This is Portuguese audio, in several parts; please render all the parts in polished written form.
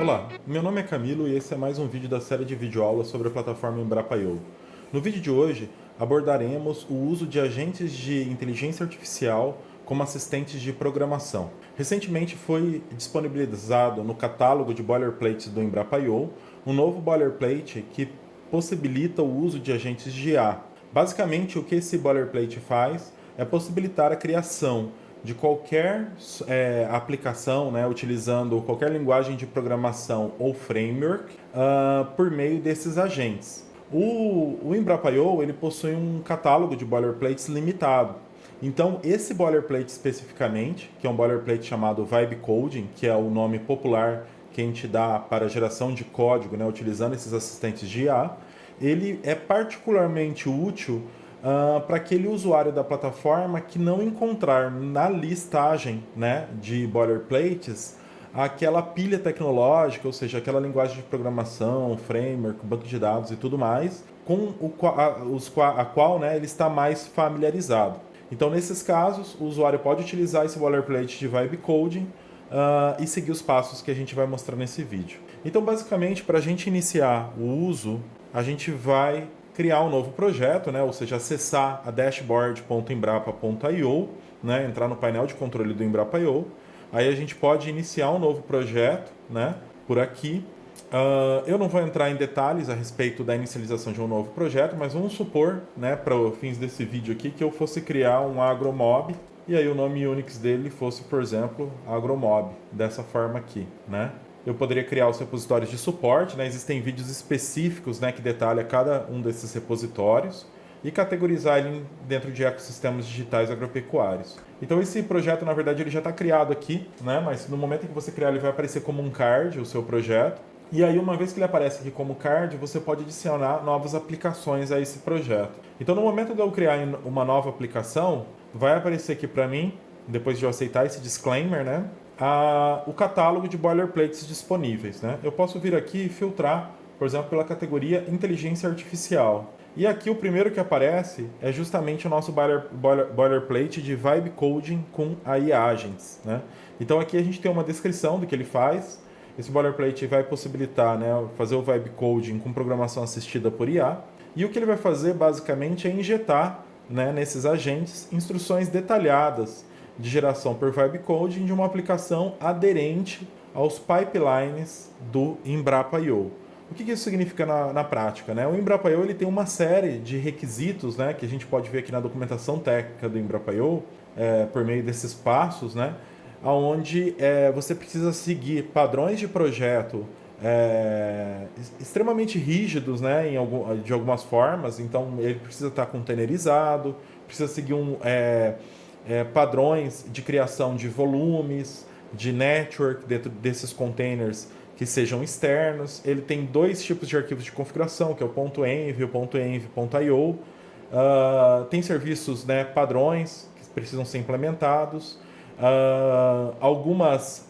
Olá, meu nome é Camilo e esse é mais um vídeo da série de videoaulas sobre a plataforma Embrapa.io. No vídeo de hoje, abordaremos o uso de agentes de inteligência artificial como assistentes de programação. Recentemente foi disponibilizado no catálogo de boilerplates do Embrapa.io um novo boilerplate que possibilita o uso de agentes de IA. Basicamente, o que esse boilerplate faz é possibilitar a criação de qualquer aplicação, né, utilizando qualquer linguagem de programação ou framework por meio desses agentes. O Embrapa.io ele possui um catálogo de boilerplates limitado. Então, esse boilerplate especificamente, que é um boilerplate chamado Vibe Coding, que é o nome popular que a gente dá para a geração de código, né, utilizando esses assistentes de IA, ele é particularmente útil para aquele usuário da plataforma que não encontrar na listagem, né, de boilerplates aquela pilha tecnológica, ou seja, aquela linguagem de programação, framework, banco de dados e tudo mais, com a qual, né, ele está mais familiarizado. Então, nesses casos, o usuário pode utilizar esse boilerplate de Vibe Coding e seguir os passos que a gente vai mostrar nesse vídeo. Então, basicamente, para a gente iniciar o uso, a gente vai criar um novo projeto, né? Ou seja, acessar a dashboard.embrapa.io, né? Entrar no painel de controle do Embrapa.io. Aí a gente pode iniciar um novo projeto, né? Por aqui. Eu não vou entrar em detalhes a respeito da inicialização de um novo projeto, mas vamos supor, né, para os fins desse vídeo aqui, que eu fosse criar um agromob e aí o nome Unix dele fosse, por exemplo, agromob, dessa forma aqui, né? Eu poderia criar os repositórios de suporte, né? Existem vídeos específicos, né, que detalham cada um desses repositórios e categorizar ele dentro de ecossistemas digitais agropecuários. Então esse projeto, na verdade, ele já está criado aqui, né? Mas no momento em que você criar, ele vai aparecer como um card, o seu projeto. E aí, uma vez que ele aparece aqui como card, você pode adicionar novas aplicações a esse projeto. Então, no momento de eu criar uma nova aplicação, vai aparecer aqui para mim, depois de eu aceitar esse disclaimer, né, o catálogo de boilerplates disponíveis. Né? Eu posso vir aqui e filtrar, por exemplo, pela categoria Inteligência Artificial. E aqui o primeiro que aparece é justamente o nosso boilerplate de Vibe Coding com AI Agents. Né? Então aqui a gente tem uma descrição do que ele faz. Esse boilerplate vai possibilitar, né, fazer o Vibe Coding com programação assistida por IA. E o que ele vai fazer basicamente é injetar, né, nesses agentes instruções detalhadas de geração por Vibe Coding de uma aplicação aderente aos pipelines do Embrapa.io. O que isso significa na prática? Né? O Embrapa.io ele tem uma série de requisitos, né, que a gente pode ver aqui na documentação técnica do Embrapa.io, por meio desses passos, né, onde você precisa seguir padrões de projeto extremamente rígidos, né, de algumas formas. Então ele precisa estar containerizado, precisa seguir padrões de criação de volumes, de network dentro desses containers que sejam externos. Ele tem dois tipos de arquivos de configuração, que é o .env e o .env.io. Tem serviços, né, padrões que precisam ser implementados. Algumas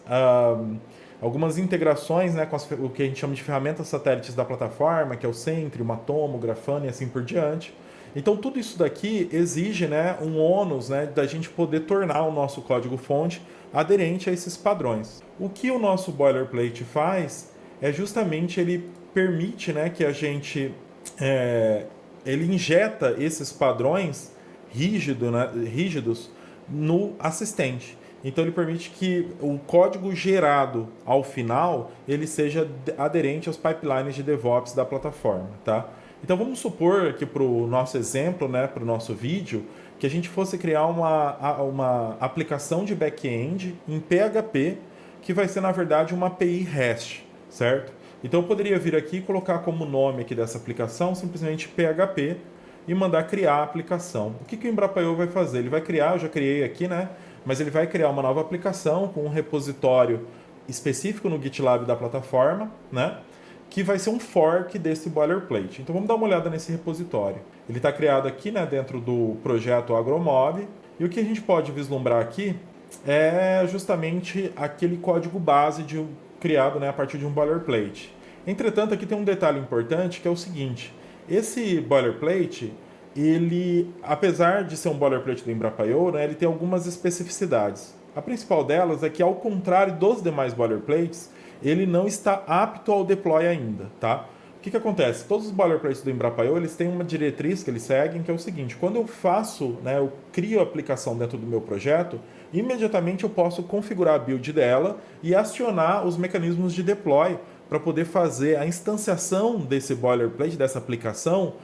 integrações, né, com o que a gente chama de ferramentas satélites da plataforma, que é o Sentry, o Matomo, o Grafana e assim por diante. Então, tudo isso daqui exige, né, um ônus, né, da gente poder tornar o nosso código-fonte aderente a esses padrões. O que o nosso boilerplate faz é justamente ele permite, né, que a gente ele injeta esses padrões rígidos no assistente. Então ele permite que o código gerado ao final ele seja aderente aos pipelines de DevOps da plataforma, tá? Então vamos supor aqui para o nosso exemplo, né, para o nosso vídeo, que a gente fosse criar uma aplicação de back-end em PHP que vai ser na verdade uma API REST, certo? Então eu poderia vir aqui e colocar como nome aqui dessa aplicação simplesmente PHP e mandar criar a aplicação. O que o Embrapa.io vai fazer? Ele vai criar, eu já criei aqui, né? Mas ele vai criar uma nova aplicação com um repositório específico no GitLab da plataforma, né? Que vai ser um fork desse boilerplate. Então vamos dar uma olhada nesse repositório. Ele está criado aqui, né, dentro do projeto Agromob, e o que a gente pode vislumbrar aqui é justamente aquele código base criado, né, a partir de um boilerplate. Entretanto, aqui tem um detalhe importante que é o seguinte: esse boilerplate, ele, apesar de ser um boilerplate do Embrapa.io, né, ele tem algumas especificidades. A principal delas é que, ao contrário dos demais boilerplates, ele não está apto ao deploy ainda, tá? O que acontece? Todos os boilerplates do Embrapa.io, eles têm uma diretriz que eles seguem, que é o seguinte: quando eu faço, né, eu crio a aplicação dentro do meu projeto, imediatamente eu posso configurar a build dela e acionar os mecanismos de deploy para poder fazer a instanciação desse boilerplate, dessa aplicação,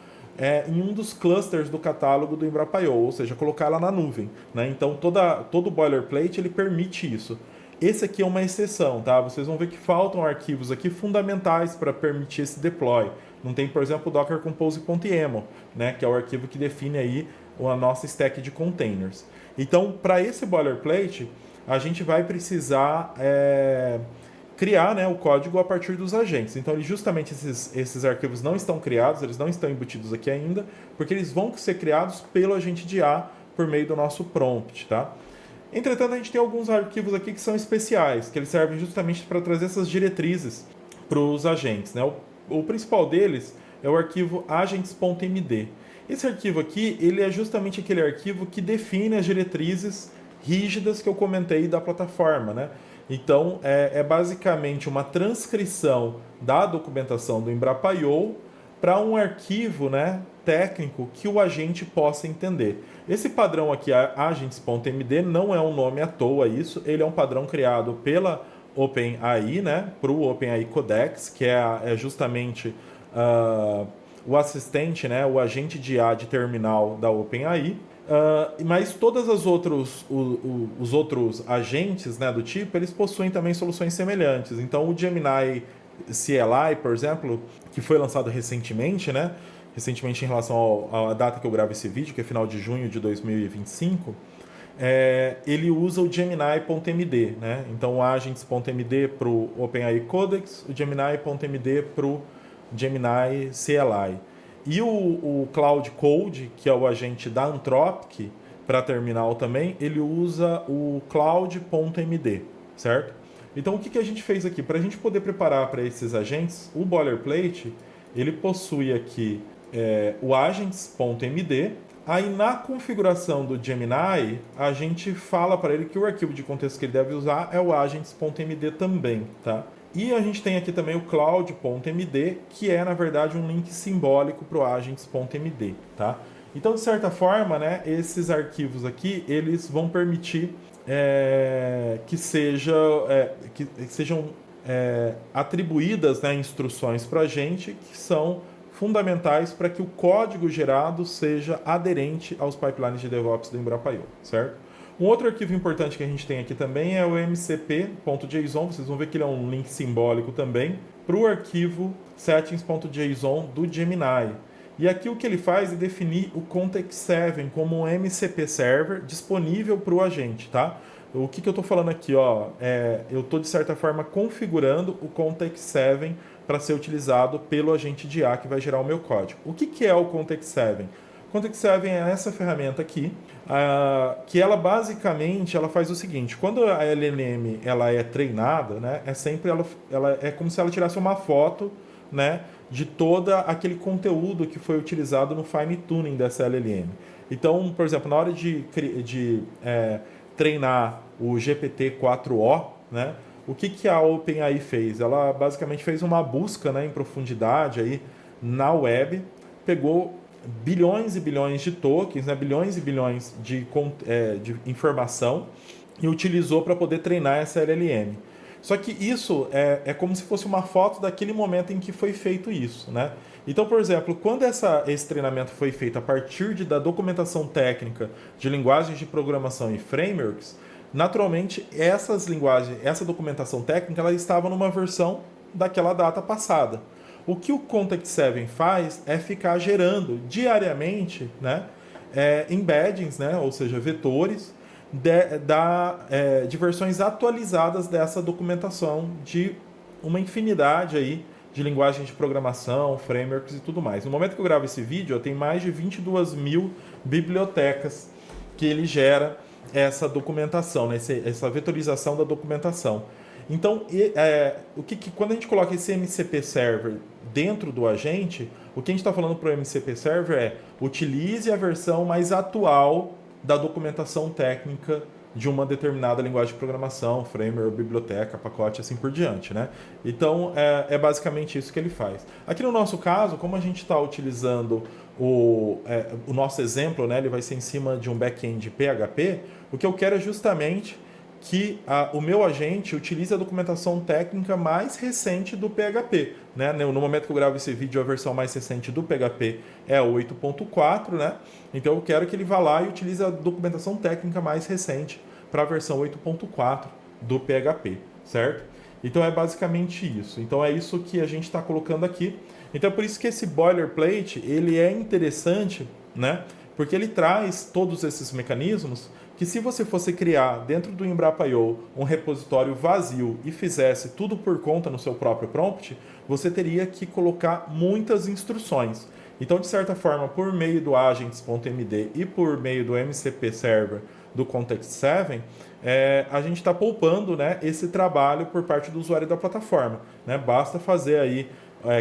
em um dos clusters do catálogo do Embrapa.io, ou seja, colocar ela na nuvem, né? Então, todo boilerplate ele permite isso. Esse aqui é uma exceção, tá? Vocês vão ver que faltam arquivos aqui fundamentais para permitir esse deploy. Não tem, por exemplo, o Docker Compose.yaml, né? Que é o arquivo que define aí a nossa stack de containers. Então, para esse boilerplate, a gente vai precisar criar, né, o código a partir dos agentes. Então, justamente esses arquivos não estão criados, eles não estão embutidos aqui ainda, porque eles vão ser criados pelo agente de A por meio do nosso prompt, tá? Entretanto, a gente tem alguns arquivos aqui que são especiais, que eles servem justamente para trazer essas diretrizes para os agentes, né? O principal deles é o arquivo agents.md. Esse arquivo aqui, ele é justamente aquele arquivo que define as diretrizes rígidas que eu comentei da plataforma, né? Então, é basicamente uma transcrição da documentação do Embrapa.io para um arquivo, né, técnico que o agente possa entender. Esse padrão aqui, agents.md, não é um nome à toa isso, ele é um padrão criado pela OpenAI, né, para o OpenAI Codex, que é justamente o assistente, né, o agente de IA de terminal da OpenAI. Mas todos os outros agentes, né, do tipo, eles possuem também soluções semelhantes. Então, o Gemini CLI, por exemplo, que foi lançado recentemente, né, recentemente em relação à data que eu gravo esse vídeo, que é final de junho de 2025, ele usa o Gemini.md, né? Então, o agents.md para o OpenAI Codex, o Gemini.md para o Gemini CLI. E o Cloud Code, que é o agente da Anthropic, para terminal também, ele usa o Cloud.md, certo? Então, o que a gente fez aqui? Para a gente poder preparar para esses agentes, o boilerplate, ele possui aqui o agents.md. Aí, na configuração do Gemini, a gente fala para ele que o arquivo de contexto que ele deve usar é o agents.md também, tá? E a gente tem aqui também o cloud.md, que é, na verdade, um link simbólico para o agents.md, tá? Então, de certa forma, né, esses arquivos aqui, eles vão permitir que sejam atribuídas, né, instruções para a gente que são fundamentais para que o código gerado seja aderente aos pipelines de DevOps do Embrapa.io, certo? Um outro arquivo importante que a gente tem aqui também é o mcp.json. Vocês vão ver que ele é um link simbólico também para o arquivo settings.json do Gemini. E aqui o que ele faz é definir o Context7 como um MCP server disponível para o agente, tá? O que eu estou falando aqui, ó, eu estou de certa forma configurando o Context7 para ser utilizado pelo agente de IA que vai gerar o meu código. O que é o Context7? O Context7 é essa ferramenta aqui, que ela basicamente ela faz o seguinte: quando a LLM ela é treinada, né, ela é como se ela tirasse uma foto, né, de todo aquele conteúdo que foi utilizado no fine tuning dessa LLM. Então, por exemplo, na hora de treinar o GPT-4o, né, o que a OpenAI fez? Ela basicamente fez uma busca, né, em profundidade aí na web, pegou bilhões e bilhões de tokens, né, bilhões e bilhões de informação e utilizou para poder treinar essa LLM. Só que isso é como se fosse uma foto daquele momento em que foi feito isso, né? Então, por exemplo, quando esse treinamento foi feito a partir da documentação técnica de linguagens de programação e frameworks, naturalmente essa documentação técnica ela estava numa versão daquela data passada. O que o Context7 faz é ficar gerando diariamente, né, embeddings, né, ou seja, vetores de versões atualizadas dessa documentação de uma infinidade aí de linguagens de programação, frameworks e tudo mais. No momento que eu gravo esse vídeo, eu tenho mais de 22 mil bibliotecas que ele gera essa documentação, né, essa vetorização da documentação. Então, quando a gente coloca esse MCP Server dentro do agente, o que a gente está falando para o MCP Server é utilize a versão mais atual da documentação técnica de uma determinada linguagem de programação, framework, biblioteca, pacote, assim por diante, né? Então, é basicamente isso que ele faz. Aqui no nosso caso, como a gente está utilizando o nosso exemplo, né, ele vai ser em cima de um back-end PHP, o que eu quero é justamente que o meu agente utilize a documentação técnica mais recente do PHP. Né? No momento que eu gravo esse vídeo, a versão mais recente do PHP é a 8.4, né? Então eu quero que ele vá lá e utilize a documentação técnica mais recente para a versão 8.4 do PHP, certo? Então é basicamente isso. Então é isso que a gente está colocando aqui. Então é por isso que esse boilerplate ele é interessante, né? Porque ele traz todos esses mecanismos que se você fosse criar dentro do Embrapa.io um repositório vazio e fizesse tudo por conta no seu próprio prompt, você teria que colocar muitas instruções. Então, de certa forma, por meio do agents.md e por meio do MCP Server do Context7, a gente está poupando, né, esse trabalho por parte do usuário da plataforma. Né? Basta fazer aí,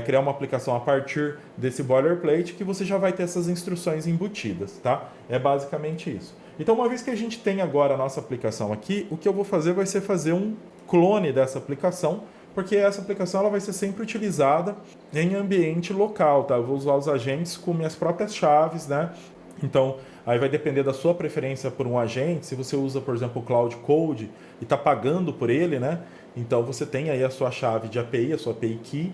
criar uma aplicação a partir desse boilerplate que você já vai ter essas instruções embutidas. Tá? É basicamente isso. Então, uma vez que a gente tem agora a nossa aplicação aqui, o que eu vou fazer vai ser fazer um clone dessa aplicação, porque essa aplicação ela vai ser sempre utilizada em ambiente local, tá? Eu vou usar os agentes com minhas próprias chaves, né? Então, aí vai depender da sua preferência por um agente. Se você usa, por exemplo, o Cloud Code e está pagando por ele, né? Então, você tem aí a sua chave de API, a sua API Key.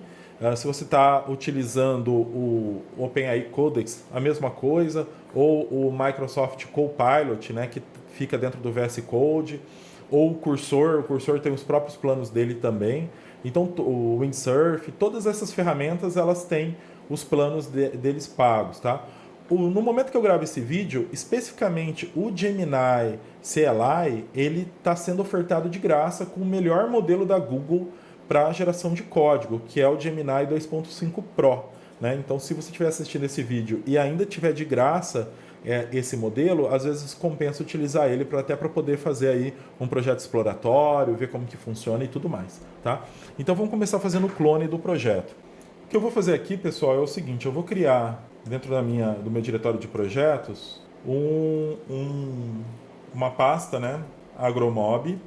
Se você está utilizando o OpenAI Codex, a mesma coisa, ou o Microsoft Copilot, né, que fica dentro do VS Code, ou o Cursor tem os próprios planos dele também. Então, o Windsurf, todas essas ferramentas, elas têm os planos deles pagos, tá? No momento que eu gravo esse vídeo, especificamente o Gemini CLI, ele está sendo ofertado de graça com o melhor modelo da Google para geração de código, que é o Gemini 2.5 Pro. Né? Então, se você estiver assistindo esse vídeo e ainda tiver de graça esse modelo, às vezes compensa utilizar ele até para poder fazer aí um projeto exploratório, ver como que funciona e tudo mais. Tá? Então, vamos começar fazendo o clone do projeto. O que eu vou fazer aqui, pessoal, é o seguinte: eu vou criar dentro do meu diretório de projetos uma pasta, né, agromob,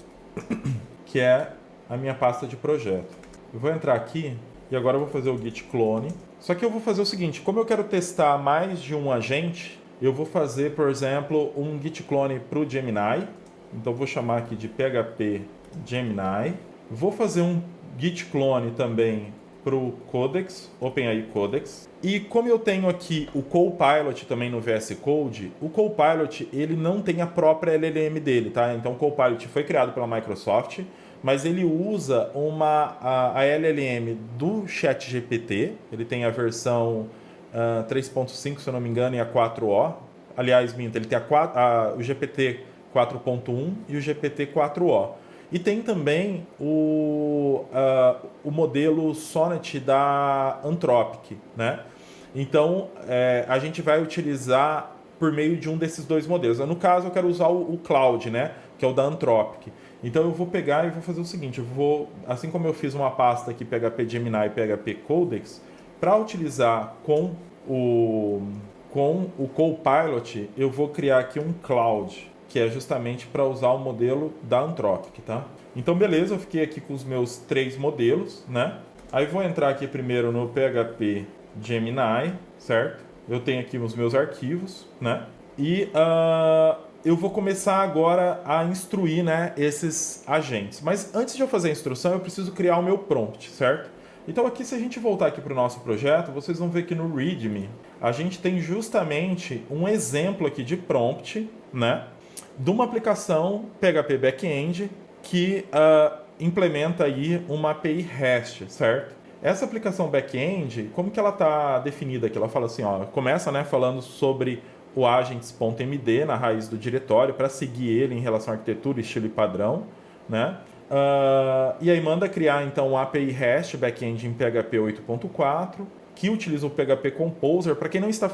que é a minha pasta de projeto. Eu vou entrar aqui e agora eu vou fazer o git clone. Só que eu vou fazer o seguinte: como eu quero testar mais de um agente, eu vou fazer, por exemplo, um git clone para o Gemini. Então eu vou chamar aqui de PHP Gemini. Vou fazer um git clone também para o Codex, OpenAI Codex. E como eu tenho aqui o Copilot também no VS Code, o Copilot ele não tem a própria LLM dele, tá? Então o Copilot foi criado pela Microsoft, mas ele usa a LLM do ChatGPT. Ele tem a versão 3.5, se eu não me engano, e a 4o. Aliás, minta, ele tem o GPT 4.1 e o GPT 4o. E tem também o modelo Sonnet da Anthropic, né? Então, a gente vai utilizar por meio de um desses dois modelos. No caso, eu quero usar o Cloud, né? Que é o da Anthropic. Então, eu vou pegar e vou fazer o seguinte: assim como eu fiz uma pasta aqui, PHP Gemini e PHP Codex, para utilizar com o Copilot, eu vou criar aqui um Cloud, que é justamente para usar o modelo da Anthropic, tá? Então, beleza, eu fiquei aqui com os meus 3 modelos, né? Aí vou entrar aqui primeiro no PHP Gemini, certo? Eu tenho aqui os meus arquivos, né? E eu vou começar agora a instruir, né, esses agentes. Mas antes de eu fazer a instrução, eu preciso criar o meu prompt, certo? Então aqui, se a gente voltar aqui para o nosso projeto, vocês vão ver que no README a gente tem justamente um exemplo aqui de prompt, né, de uma aplicação PHP Backend que implementa aí uma API REST, certo? Essa aplicação back-end, como que ela está definida aqui? Ela fala assim, ó, começa, né, falando sobre o agents.md na raiz do diretório para seguir ele em relação à arquitetura, estilo e padrão, né? E aí manda criar então um API REST back-end em PHP 8.4 que utiliza o PHP Composer. Para quem não está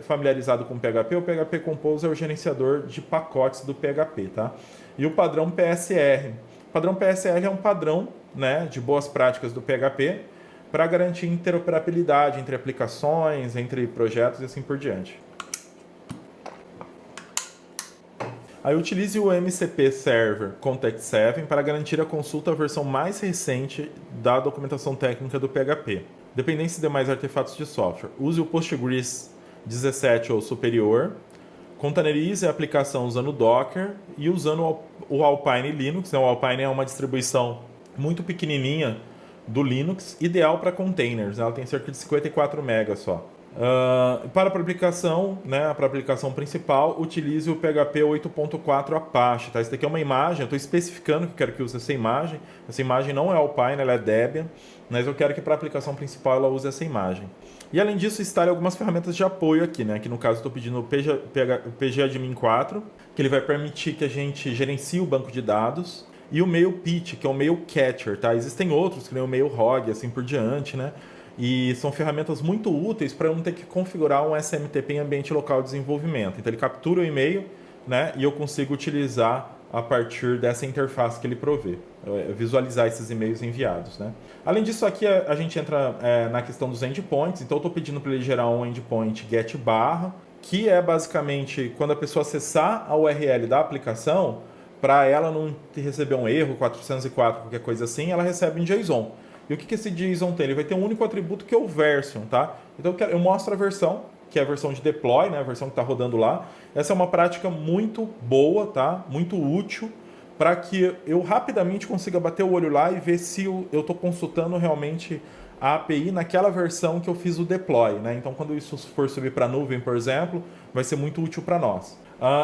familiarizado com o PHP Composer é o gerenciador de pacotes do PHP, tá? E o padrão PSR. O padrão PSR é um padrão, né, de boas práticas do PHP para garantir interoperabilidade entre aplicações, entre projetos e assim por diante. Aí utilize o MCP Server Context 7 para garantir a consulta à versão mais recente da documentação técnica do PHP. Dependência de demais artefatos de software. Use o Postgres 17 ou superior. Containerize a aplicação usando Docker e usando o Alpine Linux. O Alpine é uma distribuição muito pequenininha do Linux, ideal para containers. Ela tem cerca de 54 MB só. Para a aplicação, né, para a aplicação principal, utilize o PHP 8.4 Apache. Tá? Isso daqui é uma imagem, eu estou especificando que eu quero que use essa imagem. Essa imagem não é Alpine, ela é Debian, mas eu quero que para a aplicação principal ela use essa imagem. E além disso, instale algumas ferramentas de apoio aqui, né? Aqui no caso eu estou pedindo o pgadmin 4, que ele vai permitir que a gente gerencie o banco de dados, e o Mailpit, que é o Mail Catcher, tá? Existem outros, que nem o Mailhog, assim por diante, né? E são ferramentas muito úteis para eu não ter que configurar um SMTP em ambiente local de desenvolvimento. Então ele captura o e-mail, né? E eu consigo utilizar a partir dessa interface que ele provê, visualizar esses e-mails enviados, né? Além disso, aqui a gente entra na questão dos endpoints. Então eu estou pedindo para ele gerar um endpoint get barra, que é basicamente quando a pessoa acessar a URL da aplicação, para ela não receber um erro, 404, qualquer coisa assim, ela recebe em JSON. E o que esse JSON tem? Ele vai ter um único atributo que é o version, tá? Então eu mostro a versão, que é a versão de deploy, né? A versão que está rodando lá. Essa é uma prática muito boa, tá? Muito útil, para que eu rapidamente consiga bater o olho lá e ver se eu estou consultando realmente a API naquela versão que eu fiz o deploy, né? Então, quando isso for subir para a nuvem, por exemplo, vai ser muito útil para nós.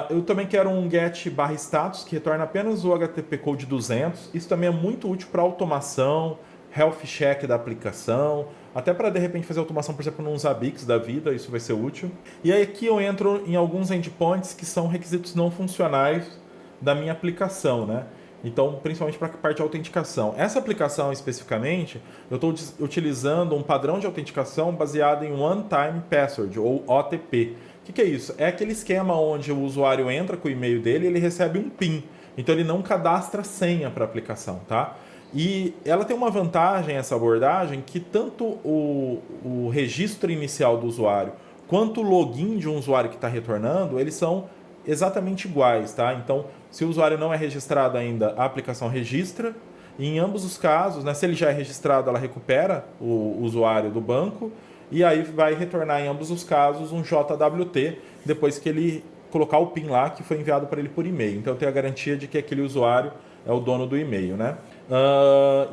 Eu também quero um get barra status que retorna apenas o HTTP code 200. Isso também é muito útil para automação, health check da aplicação, até para de repente fazer automação, por exemplo, num Zabbix da vida, isso vai ser útil. E aí aqui eu entro em alguns endpoints que são requisitos não funcionais da minha aplicação, né? Então, principalmente para a parte de autenticação. Essa aplicação especificamente, eu estou utilizando um padrão de autenticação baseado em One Time Password, ou OTP. O que é isso? É aquele esquema onde o usuário entra com o e-mail dele e ele recebe um PIN. Então ele não cadastra senha para a aplicação, tá? E ela tem uma vantagem, essa abordagem, que tanto o registro inicial do usuário quanto o login de um usuário que está retornando, eles são exatamente iguais, tá? Então, se o usuário não é registrado ainda, a aplicação registra. E em ambos os casos, né, se ele já é registrado, ela recupera o usuário do banco. E aí vai retornar em ambos os casos um JWT, depois que ele colocar o PIN lá que foi enviado para ele por e-mail. Então eu tenho a garantia de que aquele usuário é o dono do e-mail, né?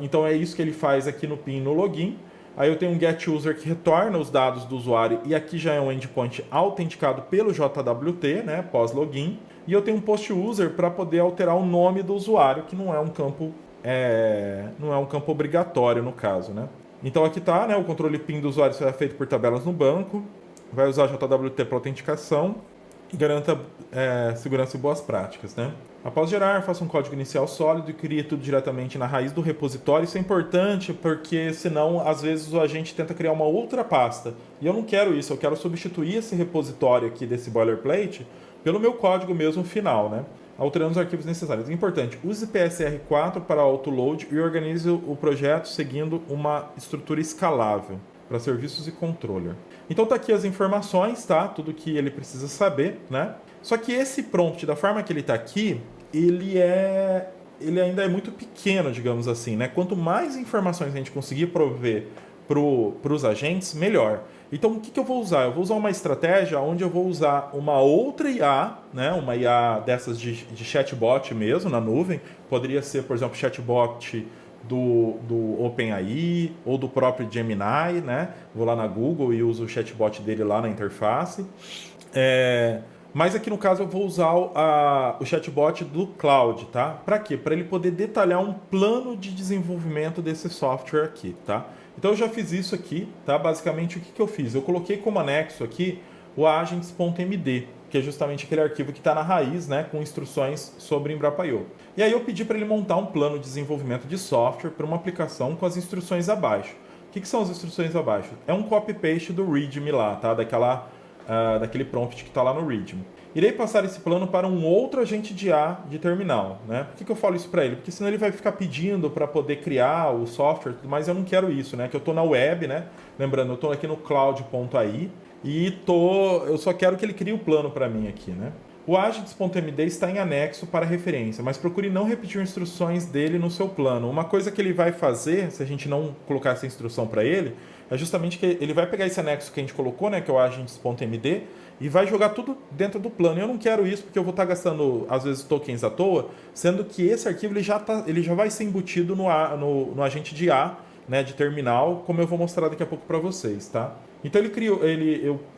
Então é isso que ele faz aqui no PIN no login. Aí eu tenho um getUser que retorna os dados do usuário e aqui já é um endpoint autenticado pelo JWT, né, pós-login. E eu tenho um postUser para poder alterar o nome do usuário, que não é um campo obrigatório no caso, né? Então aqui está, né, o controle PIN do usuário será feito por tabelas no banco, vai usar JWT para autenticação e garanta segurança e boas práticas, né? Após gerar, faça um código inicial sólido e crie tudo diretamente na raiz do repositório. Isso é importante porque senão, às vezes, a gente tenta criar uma outra pasta. E eu não quero isso, eu quero substituir esse repositório aqui desse boilerplate pelo meu código mesmo final, né? Alterando os arquivos necessários. Importante, use PSR4 para autoload e organize o projeto seguindo uma estrutura escalável para serviços e controller. Então tá aqui as informações, tá? Tudo que ele precisa saber, né? Só que esse prompt, da forma que ele está aqui, ele ainda é muito pequeno, digamos assim, né? Quanto mais informações a gente conseguir prover para os agentes, melhor. Então, o que eu vou usar? Eu vou usar uma estratégia onde eu vou usar uma outra IA, né? Uma IA dessas de chatbot mesmo, na nuvem. Poderia ser, por exemplo, chatbot do OpenAI ou do próprio Gemini, né? Vou lá na Google e uso o chatbot dele lá na interface. Mas aqui no caso eu vou usar o chatbot do Cloud, tá? Para quê? Para ele poder detalhar um plano de desenvolvimento desse software aqui, tá? Então eu já fiz isso aqui, tá? Basicamente o que eu fiz? Eu coloquei como anexo aqui o agents.md, que é justamente aquele arquivo que está na raiz, né? Com instruções sobre Embrapa.io. E aí eu pedi para ele montar um plano de desenvolvimento de software para uma aplicação com as instruções abaixo. O que são as instruções abaixo? É um copy-paste do README lá, tá? Daquele prompt que está lá no README. Irei passar esse plano para um outro agente de IA de terminal, né? Por que eu falo isso para ele? Porque senão ele vai ficar pedindo para poder criar o software, mas eu não quero isso, né? Que eu estou na web, né? Lembrando, eu estou aqui no cloud.ai e eu só quero que ele crie o plano para mim aqui, né? O agents.md está em anexo para referência, mas procure não repetir instruções dele no seu plano. Uma coisa que ele vai fazer, se a gente não colocar essa instrução para ele, é justamente que ele vai pegar esse anexo que a gente colocou, né, que é o agents.md, e vai jogar tudo dentro do plano. Eu não quero isso porque eu vou estar gastando, às vezes, tokens à toa, sendo que esse arquivo ele já vai ser embutido no agente de A, né, de terminal, como eu vou mostrar daqui a pouco para vocês, tá? Então ele criou,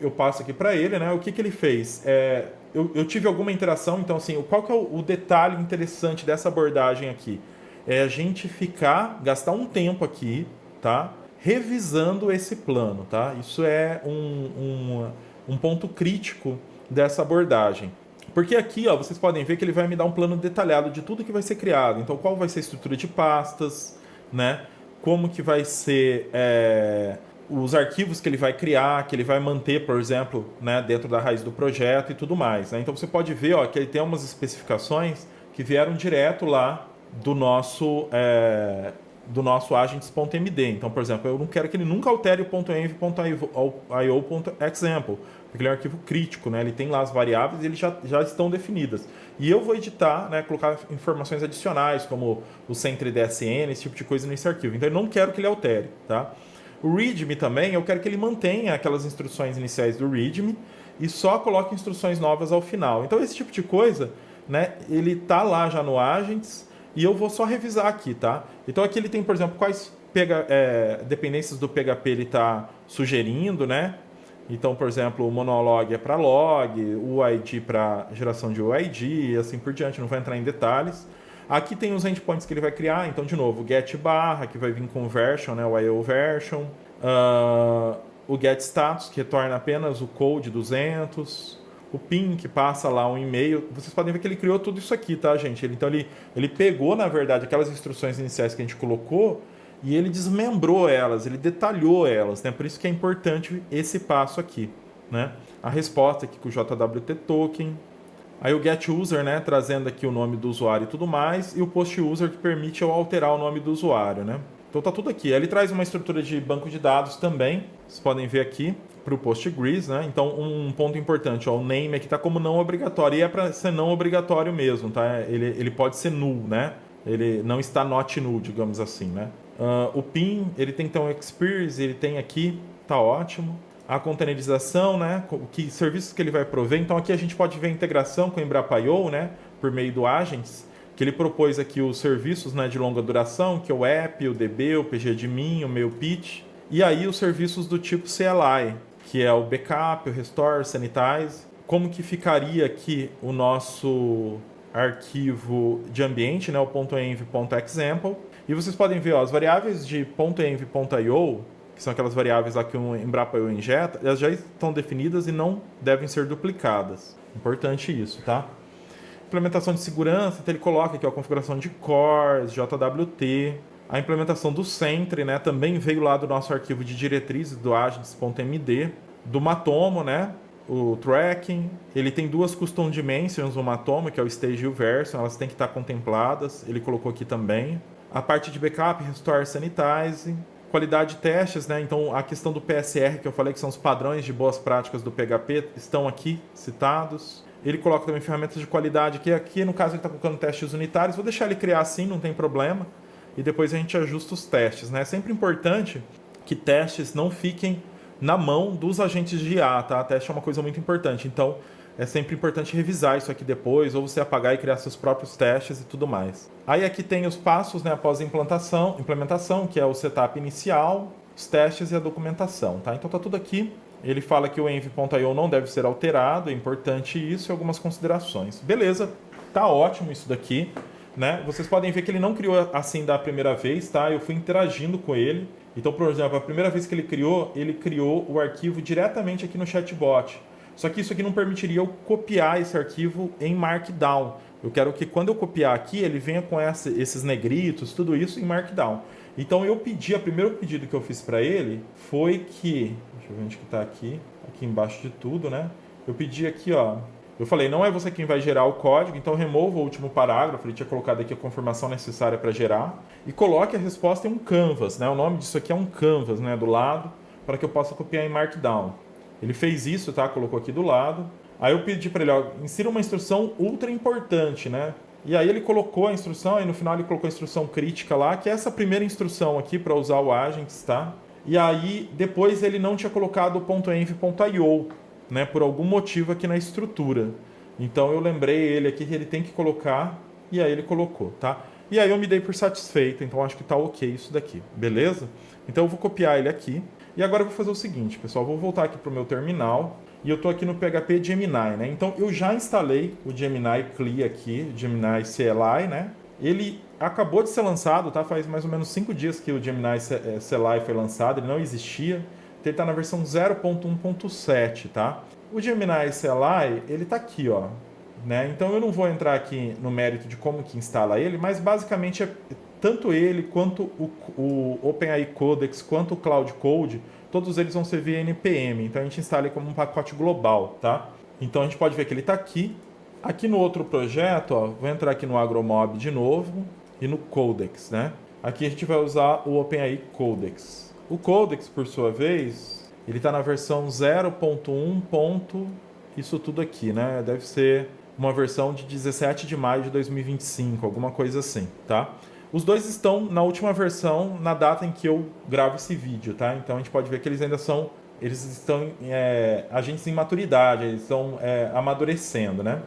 eu passo aqui para ele, né? O que ele fez? Eu tive alguma interação, então assim, qual que é o detalhe interessante dessa abordagem aqui? É a gente gastar um tempo aqui, tá? Revisando esse plano, tá? Isso é um ponto crítico dessa abordagem. Porque aqui, ó, vocês podem ver que ele vai me dar um plano detalhado de tudo que vai ser criado. Então, qual vai ser a estrutura de pastas, né? Como que vai ser os arquivos que ele vai criar, que ele vai manter, por exemplo, né, dentro da raiz do projeto e tudo mais, né? Então, você pode ver, ó, que ele tem umas especificações que vieram direto lá do nosso agents.md. Então, por exemplo, eu não quero que ele nunca altere o .env.io.example, porque ele é um arquivo crítico, né? Ele tem lá as variáveis e eles já estão definidas. E eu vou editar, né, colocar informações adicionais, como o centre.dsn, esse tipo de coisa nesse arquivo. Então, eu não quero que ele altere, tá? O readme também, eu quero que ele mantenha aquelas instruções iniciais do readme e só coloque instruções novas ao final. Então, esse tipo de coisa, né, ele tá lá já no agents, e eu vou só revisar aqui, tá? Então aqui ele tem, por exemplo, quais dependências do PHP ele está sugerindo, né? Então, por exemplo, o monolog é para log, o UID para geração de UID e assim por diante, não vou entrar em detalhes. Aqui tem os endpoints que ele vai criar, então, de novo, o get barra, que vai vir com version, né? O IO version. O get status, que retorna apenas o code 200. O PIN, que passa lá um e-mail. Vocês podem ver que ele criou tudo isso aqui, tá, gente? Então ele pegou, na verdade, aquelas instruções iniciais que a gente colocou e ele desmembrou elas, ele detalhou elas, né? Por isso que é importante esse passo aqui, né? A resposta aqui com o JWT token. Aí o get user, né? Trazendo aqui o nome do usuário e tudo mais. E o post user, que permite eu alterar o nome do usuário, né? Então tá tudo aqui. Ele traz uma estrutura de banco de dados também. Vocês podem ver aqui para o Postgres, né? Então um ponto importante, ó, o name aqui está como não obrigatório, e é para ser não obrigatório mesmo, tá? Ele pode ser null, né? Ele não está not null, digamos assim, né? O PIN, ele tem então experience, ele tem aqui, tá ótimo. A containerização, né? Que serviços que ele vai prover. Então aqui a gente pode ver a integração com o Embrapa.io, né? Por meio do Agents, que ele propôs aqui os serviços, né, de longa duração, que é o app, o DB, o pgadmin, o mailpitch, e aí os serviços do tipo CLI, que é o backup, o restore, o sanitize. Como que ficaria aqui o nosso arquivo de ambiente, né, o .env.example. E vocês podem ver, ó, as variáveis de .env.io, que são aquelas variáveis lá que o Embrapa.io injeta, elas já estão definidas e não devem ser duplicadas. Importante isso, tá? Implementação de segurança, então ele coloca aqui, ó, a configuração de cores, JWT. A implementação do Sentry, né, também veio lá do nosso arquivo de diretrizes do agents.md, do Matomo, né, o tracking. Ele tem duas custom dimensions no Matomo, que é o stage e o version, elas têm que estar contempladas, ele colocou aqui também. A parte de backup, restore, sanitize. Qualidade de testes, né, então a questão do PSR, que eu falei que são os padrões de boas práticas do PHP, estão aqui citados. Ele coloca também ferramentas de qualidade, que aqui no caso ele está colocando testes unitários, vou deixar ele criar assim, não tem problema. E depois a gente ajusta os testes, né? É sempre importante que testes não fiquem na mão dos agentes de IA, tá? Teste é uma coisa muito importante, então é sempre importante revisar isso aqui depois, ou você apagar e criar seus próprios testes e tudo mais. Aí aqui tem os passos, né, após a implementação, que é o setup inicial, os testes e a documentação, tá? Então tá tudo aqui. Ele fala que o env.io não deve ser alterado, é importante isso e algumas considerações. Beleza, tá ótimo isso daqui. Né? Vocês podem ver que ele não criou assim da primeira vez, tá? Eu fui interagindo com ele. Então, por exemplo, a primeira vez que ele criou o arquivo diretamente aqui no chatbot. Só que isso aqui não permitiria eu copiar esse arquivo em Markdown. Eu quero que quando eu copiar aqui, ele venha com esses negritos, tudo isso em Markdown. Então o primeiro pedido que eu fiz para ele foi que, deixa eu ver onde que está aqui embaixo de tudo, né? Eu pedi aqui, ó. Eu falei, não é você quem vai gerar o código, então remova o último parágrafo, ele tinha colocado aqui a confirmação necessária para gerar, e coloque a resposta em um canvas, né? O nome disso aqui é um canvas, né? Do lado, para que eu possa copiar em Markdown. Ele fez isso, tá? Colocou aqui do lado. Aí eu pedi para ele, ó, insira uma instrução ultra importante, né? E aí ele colocou a instrução, e no final ele colocou a instrução crítica lá, que é essa primeira instrução aqui para usar o agents, tá? E aí depois ele não tinha colocado o .env.io, né? Por algum motivo aqui na estrutura. Então eu lembrei ele aqui que ele tem que colocar, e aí ele colocou, tá? E aí eu me dei por satisfeito, então acho que tá ok isso daqui, beleza? Então eu vou copiar ele aqui. E agora eu vou fazer o seguinte, pessoal, eu vou voltar aqui para o meu terminal e eu estou aqui no PHP Gemini, né? Então eu já instalei o Gemini CLI aqui, Gemini CLI, né? Ele acabou de ser lançado, tá? Faz mais ou menos 5 dias que o Gemini CLI foi lançado, ele não existia. Então ele está na versão 0.1.7, tá? O Gemini CLI, ele está aqui, ó. Né? Então eu não vou entrar aqui no mérito de como que instala ele, mas basicamente é tanto ele quanto o OpenAI Codex, quanto o Cloud Code, todos eles vão ser via NPM, então a gente instala ele como um pacote global, tá? Então a gente pode ver que ele está aqui. Aqui no outro projeto, ó, vou entrar aqui no Agromob de novo e no Codex, né? Aqui a gente vai usar o OpenAI Codex. O Codex, por sua vez, ele está na versão 0.1. Isso tudo aqui, né? Deve ser uma versão de 17 de maio de 2025, alguma coisa assim, tá? Os dois estão na última versão, na data em que eu gravo esse vídeo, tá? Então a gente pode ver que eles ainda são, eles estão agentes em maturidade, eles estão amadurecendo, né?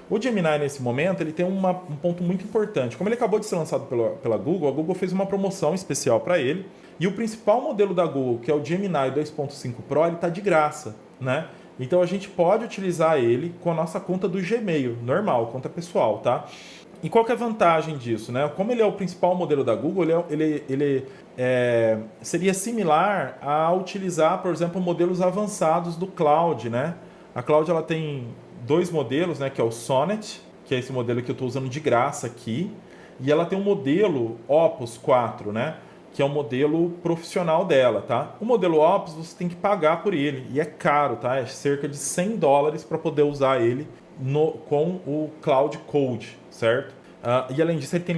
O Gemini, nesse momento, ele tem um ponto muito importante. Como ele acabou de ser lançado pela Google, a Google fez uma promoção especial para ele, e o principal modelo da Google, que é o Gemini 2.5 Pro, ele está de graça, né? Então a gente pode utilizar ele com a nossa conta do Gmail, normal, conta pessoal, tá? E qual que é a vantagem disso, né? Como ele é o principal modelo da Google, ele seria similar a utilizar, por exemplo, modelos avançados do Cloud, né? A Cloud ela tem dois modelos, né? Que é o Sonnet, que é esse modelo que eu estou usando de graça aqui, e ela tem um modelo Opus 4, né? Que é o modelo profissional dela, tá? O modelo Opus você tem que pagar por ele, e é caro, tá? É cerca de $100 para poder usar ele com o Cloud Code, certo? E além disso, ele tem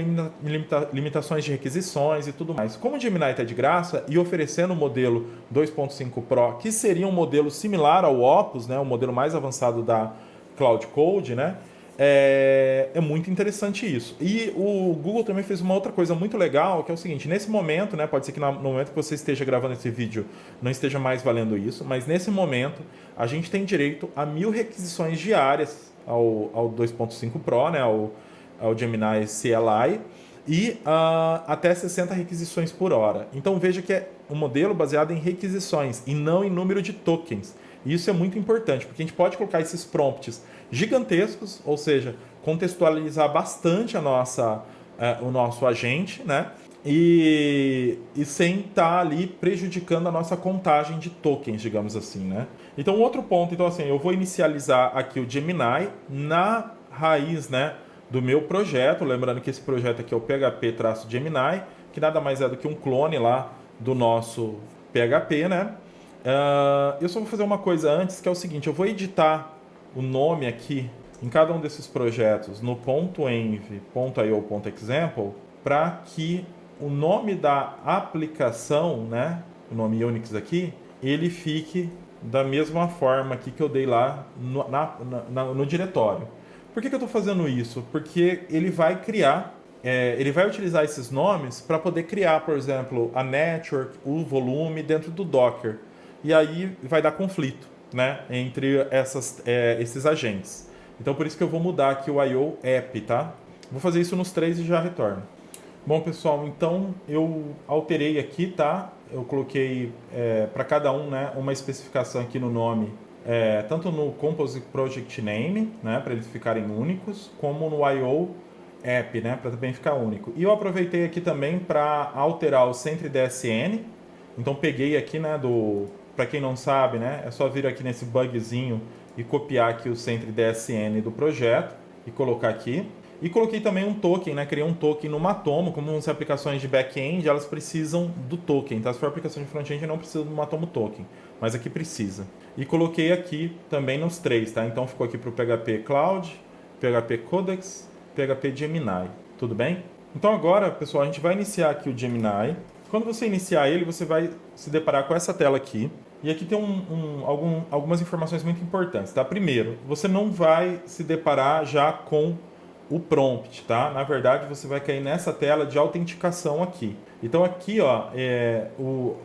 limitações de requisições e tudo mais. Como o Gemini está de graça e oferecendo o modelo 2.5 Pro, que seria um modelo similar ao Opus, né? O modelo mais avançado da Cloud Code, né? É muito interessante isso. E o Google também fez uma outra coisa muito legal, que é o seguinte, nesse momento, né, pode ser que no momento que você esteja gravando esse vídeo não esteja mais valendo isso, mas nesse momento a gente tem direito a 1000 requisições diárias ao 2.5 Pro, né, ao Gemini CLI, e até 60 requisições por hora. Então veja que é um modelo baseado em requisições e não em número de tokens. E isso é muito importante, porque a gente pode colocar esses prompts gigantescos, ou seja, contextualizar bastante o nosso agente, né? E sem estar ali prejudicando a nossa contagem de tokens, digamos assim, né? Então, outro ponto, então assim, eu vou inicializar aqui o Gemini na raiz, né, do meu projeto, lembrando que esse projeto aqui é o PHP-Gemini, que nada mais é do que um clone lá do nosso PHP, né? Eu só vou fazer uma coisa antes, que é o seguinte, eu vou editar o nome aqui em cada um desses projetos no .env.io.example para que o nome da aplicação, né, o nome Unix aqui, ele fique da mesma forma aqui que eu dei lá no diretório. Por que eu estou fazendo isso? Porque ele vai criar, ele vai utilizar esses nomes para poder criar, por exemplo, a network, o volume dentro do Docker. E aí vai dar conflito, né, entre esses agentes. Então por isso que eu vou mudar aqui o IO app, tá? Vou fazer isso nos 3 e já retorno. Bom, pessoal, então eu alterei aqui, tá? Eu coloquei para cada um, né, uma especificação aqui no nome, tanto no Composite Project Name, né, para eles ficarem únicos, como no IO app, né, para também ficar único. E eu aproveitei aqui também para alterar o CentriDSN. Então peguei aqui, né, para quem não sabe, né, é só vir aqui nesse bugzinho e copiar aqui o CentriDSN do projeto e colocar aqui. E coloquei também um token, né, criei um token no Matomo, como as aplicações de back-end, elas precisam do token, tá? Se for aplicação de front-end, não precisa do Matomo token, mas aqui precisa. E coloquei aqui também nos 3, tá? Então ficou aqui para o PHP Cloud, PHP Codex, PHP Gemini, tudo bem? Então agora, pessoal, a gente vai iniciar aqui o Gemini. Quando você iniciar ele, você vai se deparar com essa tela aqui. E aqui tem algumas informações muito importantes, tá? Primeiro, você não vai se deparar já com o prompt, tá? Na verdade, você vai cair nessa tela de autenticação aqui. Então aqui, ó, o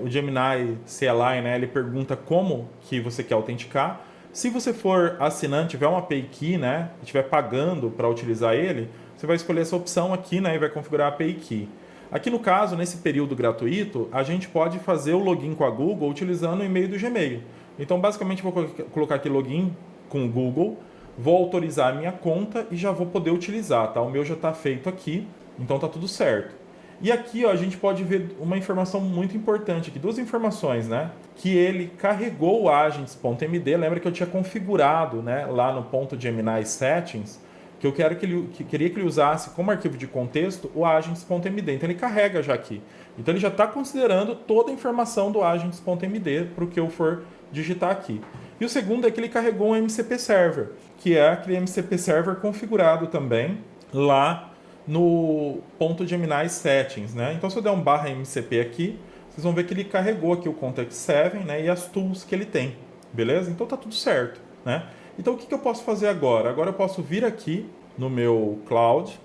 Gemini CLI, né? Ele pergunta como que você quer autenticar. Se você for assinante, tiver uma API Key, né? E estiver pagando para utilizar ele, você vai escolher essa opção aqui, né? E vai configurar a API Key. Aqui no caso, nesse período gratuito, a gente pode fazer o login com a Google utilizando o e-mail do Gmail. Então, basicamente, vou colocar aqui login com o Google, vou autorizar a minha conta e já vou poder utilizar, tá? O meu já está feito aqui, então tá tudo certo. E aqui, ó, a gente pode ver uma informação muito importante aqui, duas informações, né? Que ele carregou o agents.md, lembra que eu tinha configurado, né, lá no .gemini settings, que eu queria que ele usasse como arquivo de contexto o agents.md. Então ele carrega já aqui. Então ele já está considerando toda a informação do agents.md para o que eu for digitar aqui. E o segundo é que ele carregou um MCP Server, que é aquele MCP Server configurado também lá no .gemini settings, né? Então se eu der um /mcp aqui, vocês vão ver que ele carregou aqui o Context 7, né, e as tools que ele tem, beleza? Então tá tudo certo, né? Então o que eu posso fazer agora? Agora eu posso vir aqui no meu cloud,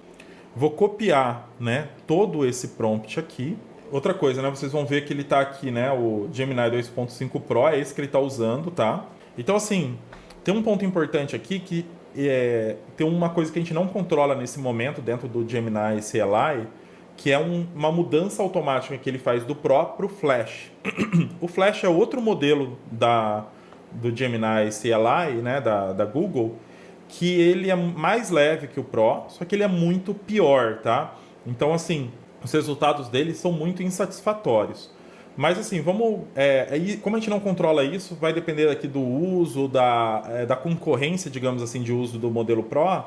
vou copiar, né, todo esse prompt aqui. Outra coisa, né, vocês vão ver que ele está aqui, né, o Gemini 2.5 Pro, é esse que ele está usando, tá? Então assim, tem um ponto importante aqui que tem uma coisa que a gente não controla nesse momento dentro do Gemini CLI, que é uma mudança automática que ele faz do Pro para o Flash. O Flash é outro modelo do Gemini CLI, né, da Google, que ele é mais leve que o Pro, só que ele é muito pior, tá? Então, assim, os resultados dele são muito insatisfatórios. Mas, assim, como a gente não controla isso, vai depender aqui do uso, da concorrência, digamos assim, de uso do modelo Pro.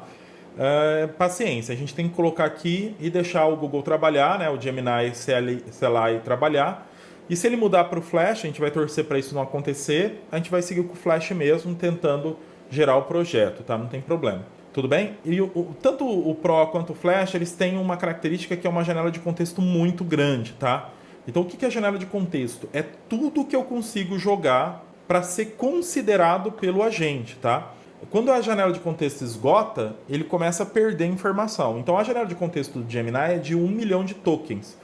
Paciência, a gente tem que colocar aqui e deixar o Google trabalhar, né, o Gemini CLI trabalhar. E se ele mudar para o Flash, a gente vai torcer para isso não acontecer, a gente vai seguir com o Flash mesmo, tentando gerar o projeto, tá? Não tem problema. Tudo bem? E tanto o Pro quanto o Flash, eles têm uma característica que é uma janela de contexto muito grande, tá? Então, o que é a janela de contexto? É tudo que eu consigo jogar para ser considerado pelo agente, tá? Quando a janela de contexto esgota, ele começa a perder informação. Então, a janela de contexto do Gemini é de 1 milhão de tokens.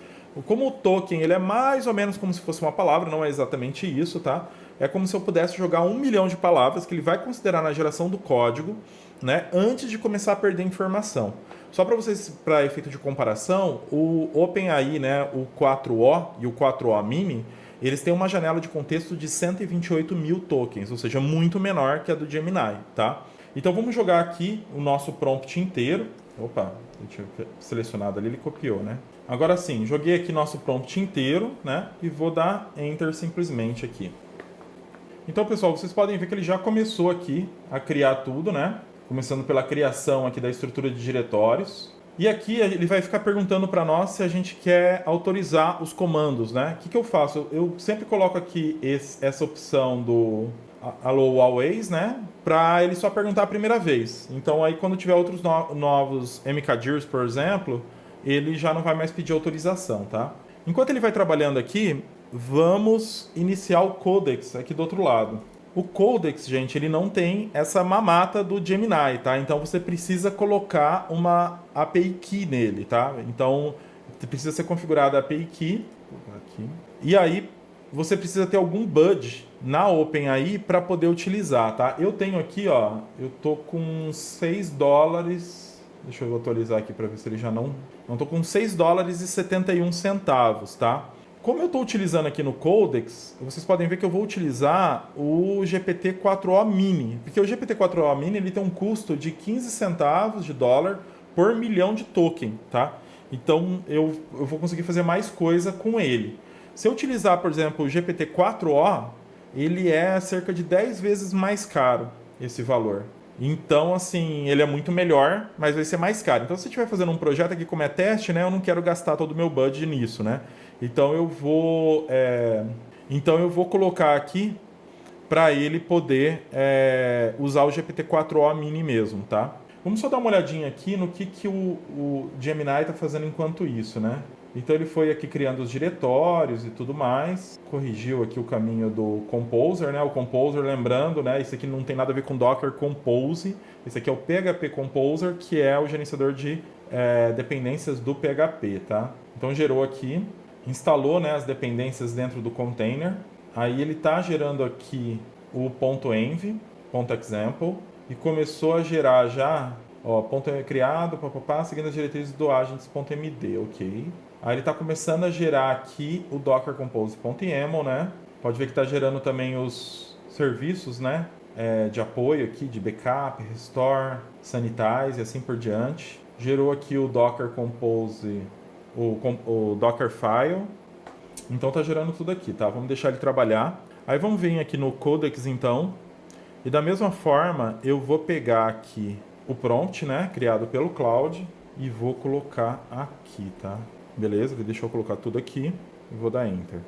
Como o token ele é mais ou menos como se fosse uma palavra, não é exatamente isso, tá? É como se eu pudesse jogar 1 milhão de palavras que ele vai considerar na geração do código, né, antes de começar a perder informação. Só para vocês, para efeito de comparação, o OpenAI, né, o 4O e o 4O Mini, eles têm uma janela de contexto de 128 mil tokens, ou seja, muito menor que a do Gemini, tá? Então vamos jogar aqui o nosso prompt inteiro. Opa, eu tinha selecionado ali, ele copiou, né? Agora sim, joguei aqui nosso prompt inteiro, né? E vou dar Enter simplesmente aqui. Então, pessoal, vocês podem ver que ele já começou aqui a criar tudo, né? Começando pela criação aqui da estrutura de diretórios. E aqui ele vai ficar perguntando para nós se a gente quer autorizar os comandos, né? O que eu faço? Eu sempre coloco aqui essa opção do Allow Always, né? Para ele só perguntar a primeira vez. Então, aí quando tiver outros novos MKDirs, por exemplo, ele já não vai mais pedir autorização, tá? Enquanto ele vai trabalhando aqui, vamos iniciar o Codex aqui do outro lado. O Codex, gente, ele não tem essa mamata do Gemini, tá? Então você precisa colocar uma API Key nele, tá? Então precisa ser configurada a API Key. Aqui. E aí você precisa ter algum budget na OpenAI para poder utilizar, tá? Eu tenho aqui, ó, eu tô com $6. Deixa eu atualizar aqui para ver se ele já não... Não, tô com $6,71, tá? Como eu estou utilizando aqui no Codex, vocês podem ver que eu vou utilizar o GPT-4o Mini. Porque o GPT-4o Mini ele tem um custo de 15 centavos de dólar por milhão de token, tá? Então eu vou conseguir fazer mais coisa com ele. Se eu utilizar, por exemplo, o GPT-4o, ele é cerca de 10 vezes mais caro, esse valor. Então, assim, ele é muito melhor, mas vai ser mais caro. Então, se eu estiver fazendo um projeto aqui como é teste, né, eu não quero gastar todo o meu budget nisso, né? Então, eu vou colocar aqui para ele poder usar o GPT-4o Mini mesmo, tá? Vamos só dar uma olhadinha aqui no que o Gemini está fazendo enquanto isso, né? Então ele foi aqui criando os diretórios e tudo mais, corrigiu aqui o caminho do Composer, né? O Composer, lembrando, né? Isso aqui não tem nada a ver com Docker Compose, esse aqui é o PHP Composer, que é o gerenciador de dependências do PHP, tá? Então gerou aqui, instalou, né, as dependências dentro do container, aí ele está gerando aqui o .env, .example, e começou a gerar já, ó, ponto criado, papapá, seguindo as diretrizes do agents.md, ok. Aí ele está começando a gerar aqui o Docker Compose.yaml, né? Pode ver que está gerando também os serviços, né? De apoio aqui, de backup, restore, sanitize e assim por diante. Gerou aqui o Docker Compose, o Dockerfile. Então está gerando tudo aqui, tá? Vamos deixar ele trabalhar. Aí vamos vir aqui no Codex, então. E da mesma forma, eu vou pegar aqui o prompt, né? Criado pelo Cloud. E vou colocar aqui, tá? Beleza, deixa eu colocar tudo aqui e vou dar Enter.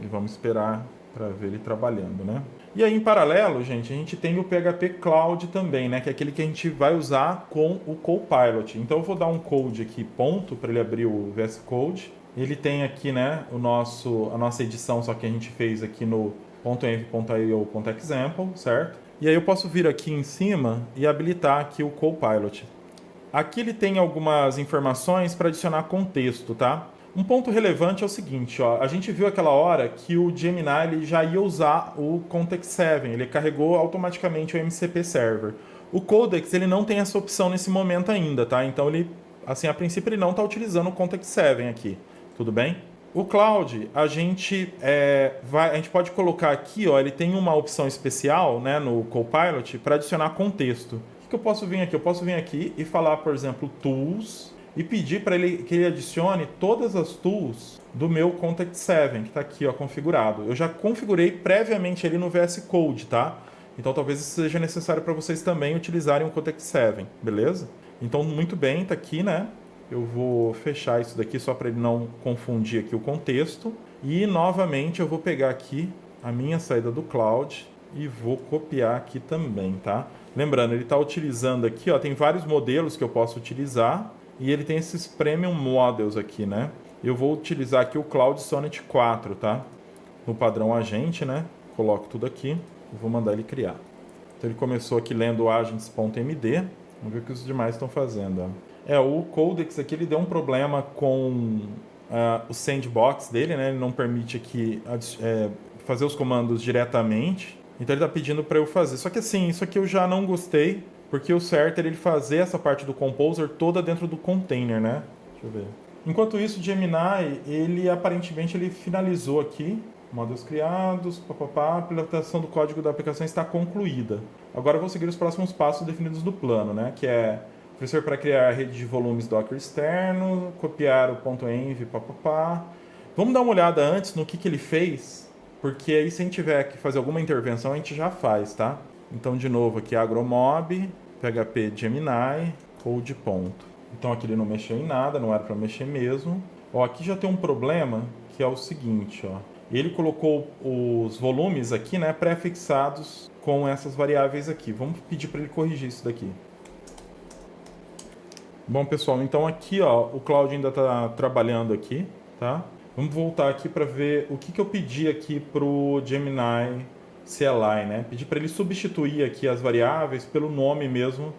E vamos esperar para ver ele trabalhando, né? E aí, em paralelo, gente, a gente tem o PHP Cloud também, né? Que é aquele que a gente vai usar com o Copilot. Então, eu vou dar um code aqui, ponto, para ele abrir o VS Code. Ele tem aqui, né, a nossa edição, só que a gente fez aqui no .env.io.example, certo? E aí eu posso vir aqui em cima e habilitar aqui o Copilot. Aqui ele tem algumas informações para adicionar contexto, tá? Um ponto relevante é o seguinte, ó, a gente viu aquela hora que o Gemini ele já ia usar o Context7, ele carregou automaticamente o MCP Server. O Codex ele não tem essa opção nesse momento ainda, tá? Então ele, assim, a princípio ele não está utilizando o Context7 aqui, tudo bem? O Cloud, a gente pode colocar aqui, ó, ele tem uma opção especial, né, no Copilot para adicionar contexto. O que eu posso vir aqui? Eu posso vir aqui e falar, por exemplo, tools e pedir para ele que ele adicione todas as tools do meu Context7, que está aqui, ó, configurado. Eu já configurei previamente ali no VS Code, tá? Então talvez isso seja necessário para vocês também utilizarem o Context7, beleza? Então muito bem, está aqui, né? Eu vou fechar isso daqui só para ele não confundir aqui o contexto. E novamente eu vou pegar aqui a minha saída do Cloud e vou copiar aqui também, tá? Lembrando, ele está utilizando aqui, ó, tem vários modelos que eu posso utilizar e ele tem esses Premium Models aqui, né? Eu vou utilizar aqui o Cloud Sonnet 4, tá? No padrão agente, né? Coloco tudo aqui e vou mandar ele criar. Então ele começou aqui lendo o agents.md. Vamos ver o que os demais estão fazendo, ó. O Codex aqui ele deu um problema com o sandbox dele, né? Ele não permite aqui fazer os comandos diretamente. Então ele está pedindo para eu fazer. Só que assim, isso aqui eu já não gostei, porque o certo era ele fazer essa parte do Composer toda dentro do container, né? Deixa eu ver. Enquanto isso, o Gemini, ele aparentemente ele finalizou aqui. Módulos criados, papapá, a implementação do código da aplicação está concluída. Agora eu vou seguir os próximos passos definidos no plano, né? Que é oferecer para criar a rede de volumes Docker externo, copiar o .env, papapá. Vamos dar uma olhada antes no que ele fez, porque aí se a gente tiver que fazer alguma intervenção, a gente já faz, tá? Então, de novo, aqui agromob, php Gemini, code ponto. Então aqui ele não mexeu em nada, não era para mexer mesmo. Ó, aqui já tem um problema, que é o seguinte, ó. Ele colocou os volumes aqui, né, pré-fixados com essas variáveis aqui. Vamos pedir para ele corrigir isso daqui. Bom, pessoal, então aqui, ó, o Cloud ainda está trabalhando aqui, tá? Vamos voltar aqui para ver o que eu pedi aqui para o Gemini CLI, né? Pedi para ele substituir aqui as variáveis pelo nome mesmo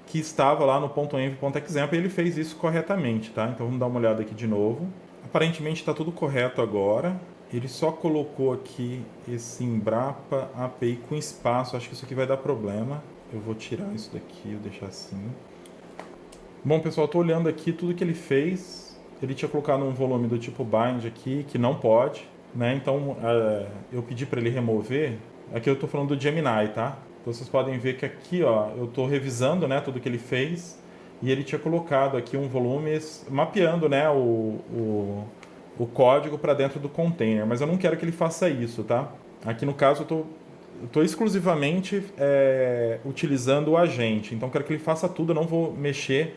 que estava lá no .env.example e ele fez isso corretamente, tá? Então vamos dar uma olhada aqui de novo. Aparentemente está tudo correto agora. Ele só colocou aqui esse Embrapa API com espaço. Acho que isso aqui vai dar problema. Eu vou tirar isso daqui, vou deixar assim. Bom, pessoal, estou olhando aqui tudo que ele fez. Ele tinha colocado um volume do tipo bind aqui, que não pode, né? Então, eu pedi para ele remover. Aqui eu estou falando do Gemini, tá? Então, vocês podem ver que aqui, ó, eu estou revisando, né, tudo que ele fez. E ele tinha colocado aqui um volume mapeando, né, o código para dentro do container. Mas eu não quero que ele faça isso, tá? Aqui no caso eu estou exclusivamente utilizando o agente. Então eu quero que ele faça tudo, eu não vou mexer,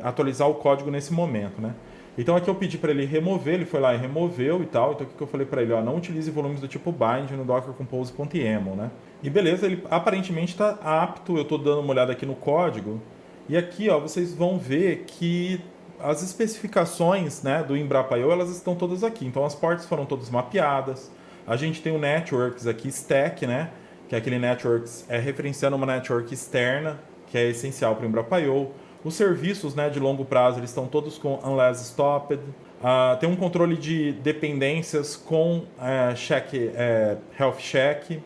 atualizar o código nesse momento, né? Então aqui eu pedi para ele remover, ele foi lá e removeu e tal. Então o que eu falei para ele? Ó, não utilize volumes do tipo bind no Docker Compose.yaml, né? E beleza, ele aparentemente está apto. Eu estou dando uma olhada aqui no código. E aqui, ó, vocês vão ver que as especificações, né, do Embrapa.io, elas estão todas aqui. Então as portas foram todas mapeadas. A gente tem o networks aqui, stack, né? Que é aquele networks referenciando uma network externa, que é essencial para o Embrapa.io. Os serviços, né, de longo prazo, eles estão todos com unless stopped. Tem um controle de dependências com health check,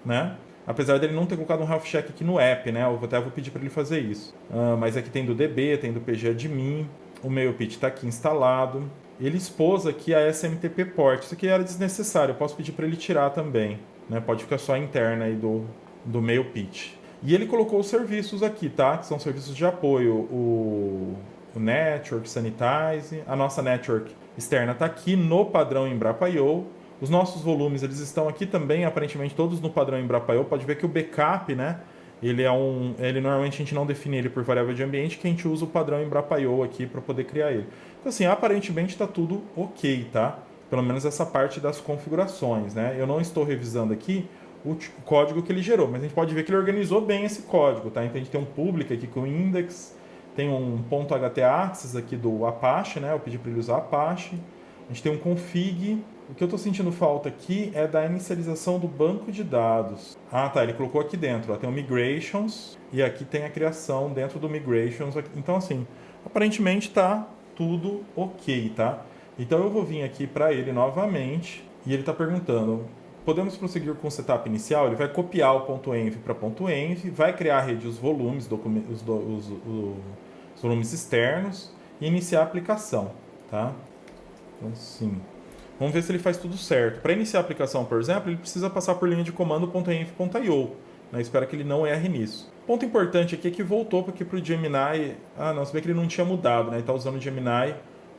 né? Apesar dele não ter colocado um health check aqui no app, né? Eu até vou pedir para ele fazer isso. Mas aqui tem do DB, tem do pgadmin, o MailPit está aqui instalado. Ele expôs aqui a SMTP port. Isso aqui era desnecessário, eu posso pedir para ele tirar também, né? Pode ficar só a interna aí do MailPit. E ele colocou os serviços aqui, tá? Que são serviços de apoio. O Network Sanitize, a nossa network externa está aqui no padrão Embrapa.io. Os nossos volumes, eles estão aqui também, aparentemente todos no padrão Embrapa.io. Pode ver que o backup, né? Ele normalmente a gente não define ele por variável de ambiente, que a gente usa o padrão Embrapa.io aqui para poder criar ele. Então assim, aparentemente está tudo ok, tá? Pelo menos essa parte das configurações, né? Eu não estou revisando aqui o código que ele gerou, mas a gente pode ver que ele organizou bem esse código, tá? Então a gente tem um public aqui com index, tem um .htaccess aqui do Apache, né? Eu pedi para ele usar Apache. A gente tem um config. O que eu estou sentindo falta aqui é da inicialização do banco de dados. Ah, tá, ele colocou aqui dentro, ó, tem o migrations e aqui tem a criação dentro do migrations. Então assim, aparentemente tá tudo ok, tá? Então eu vou vir aqui para ele novamente e ele está perguntando: podemos prosseguir com o setup inicial? Ele vai copiar o .env para .env, vai criar a rede os volumes, os volumes externos e iniciar a aplicação, tá? Então, sim. Vamos ver se ele faz tudo certo. Para iniciar a aplicação, por exemplo, ele precisa passar por linha de comando .env.io. Né? Espero que ele não erre nisso. Ponto importante aqui é que voltou aqui para o Gemini. Ah, não, se bem que ele não tinha mudado, né? Ele está usando o Gemini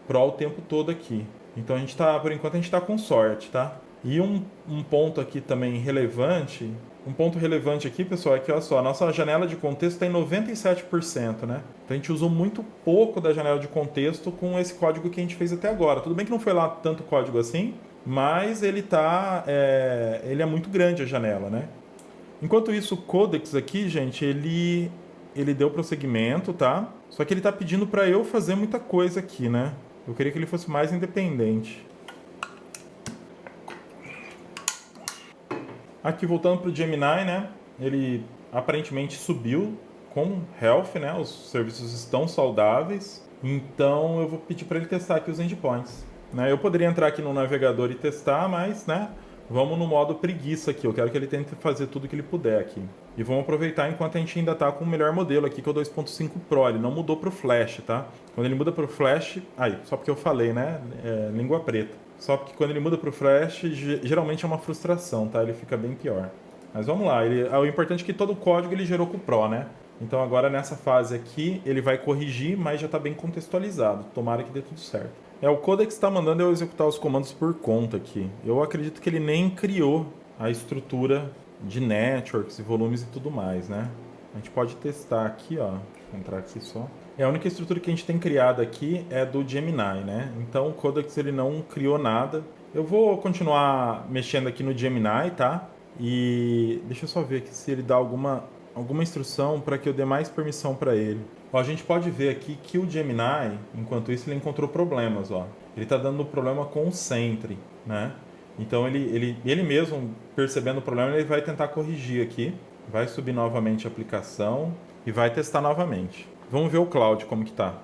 Pro o tempo todo aqui. Então, por enquanto, a gente está com sorte, tá? E um ponto aqui também relevante, um ponto relevante aqui, pessoal, é que, olha só, a nossa janela de contexto está em 97%, né? Então a gente usou muito pouco da janela de contexto com esse código que a gente fez até agora. Tudo bem que não foi lá tanto código assim, mas ele é muito grande a janela, né? Enquanto isso, o Codex aqui, gente, ele deu prosseguimento, tá? Só que ele está pedindo para eu fazer muita coisa aqui, né? Eu queria que ele fosse mais independente. Aqui voltando para o Gemini, né? Ele aparentemente subiu com health, né? Os serviços estão saudáveis. Então eu vou pedir para ele testar aqui os endpoints. Né? Eu poderia entrar aqui no navegador e testar, mas, né? Vamos no modo preguiça aqui. Eu quero que ele tente fazer tudo que ele puder aqui. E vamos aproveitar enquanto a gente ainda está com o melhor modelo aqui, que é o 2.5 Pro. Ele não mudou para o Flash, tá? Quando ele muda para o Flash... Aí, só porque eu falei, né? Língua preta. Só porque quando ele muda para o Flash, geralmente é uma frustração, tá? Ele fica bem pior. Mas vamos lá. O importante é que todo o código ele gerou com o Pro, né? Então agora nessa fase aqui, ele vai corrigir, mas já está bem contextualizado. Tomara que dê tudo certo. O Codex está mandando eu executar os comandos por conta aqui. Eu acredito que ele nem criou a estrutura de networks e volumes e tudo mais, né? A gente pode testar aqui, ó. Vou entrar aqui só. A única estrutura que a gente tem criado aqui é do Gemini, né? Então o Codex ele não criou nada. Eu vou continuar mexendo aqui no Gemini, tá? E deixa eu só ver aqui se ele dá alguma instrução para que eu dê mais permissão para ele. Ó, a gente pode ver aqui que o Gemini, enquanto isso, ele encontrou problemas, ó. Ele está dando problema com o Sentry, né? Então ele mesmo, percebendo o problema, ele vai tentar corrigir aqui. Vai subir novamente a aplicação e vai testar novamente. Vamos ver o Cloud como que tá.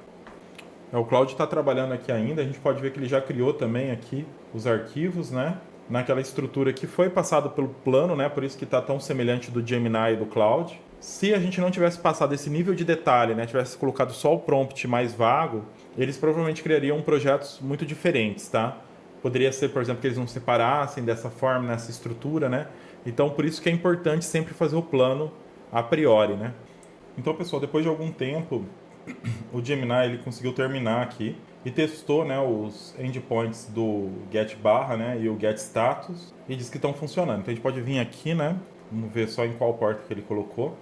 O Cloud está trabalhando aqui ainda. A gente pode ver que ele já criou também aqui os arquivos, né? Naquela estrutura que foi passado pelo plano, né? Por isso que está tão semelhante do Gemini e do Cloud. Se a gente não tivesse passado esse nível de detalhe, né? Tivesse colocado só o prompt mais vago, eles provavelmente criariam projetos muito diferentes, tá? Poderia ser, por exemplo, que eles não separassem dessa forma, nessa estrutura, né? Então, por isso que é importante sempre fazer o plano a priori, né? Então, pessoal, depois de algum tempo, o Gemini ele conseguiu terminar aqui e testou, né, os endpoints do get barra, né, e o get status e diz que estão funcionando. Então, a gente pode vir aqui, né? Vamos ver só em qual porta que ele colocou.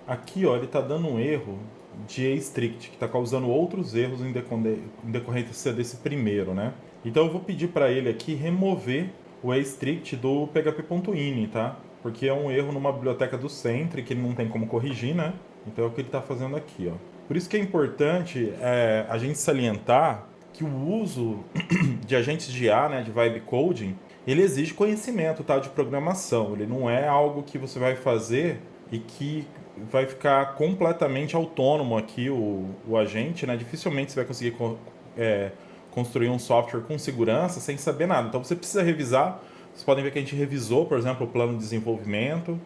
Aqui, ó, ele está dando um erro de strict, que está causando outros erros em decorrência desse primeiro, né? Então eu vou pedir para ele aqui remover o strict do php.ini, tá? Porque é um erro numa biblioteca do Sentry que ele não tem como corrigir, né? Então é o que ele está fazendo aqui, ó. Por isso que é importante a gente salientar que o uso de agentes de IA, né, de vibe coding, ele exige conhecimento, tá, de programação. Ele não é algo que você vai fazer e que vai ficar completamente autônomo aqui o agente, né? Dificilmente você vai conseguir construir um software com segurança sem saber nada. Então você precisa revisar. Vocês podem ver que a gente revisou, por exemplo, o plano de desenvolvimento.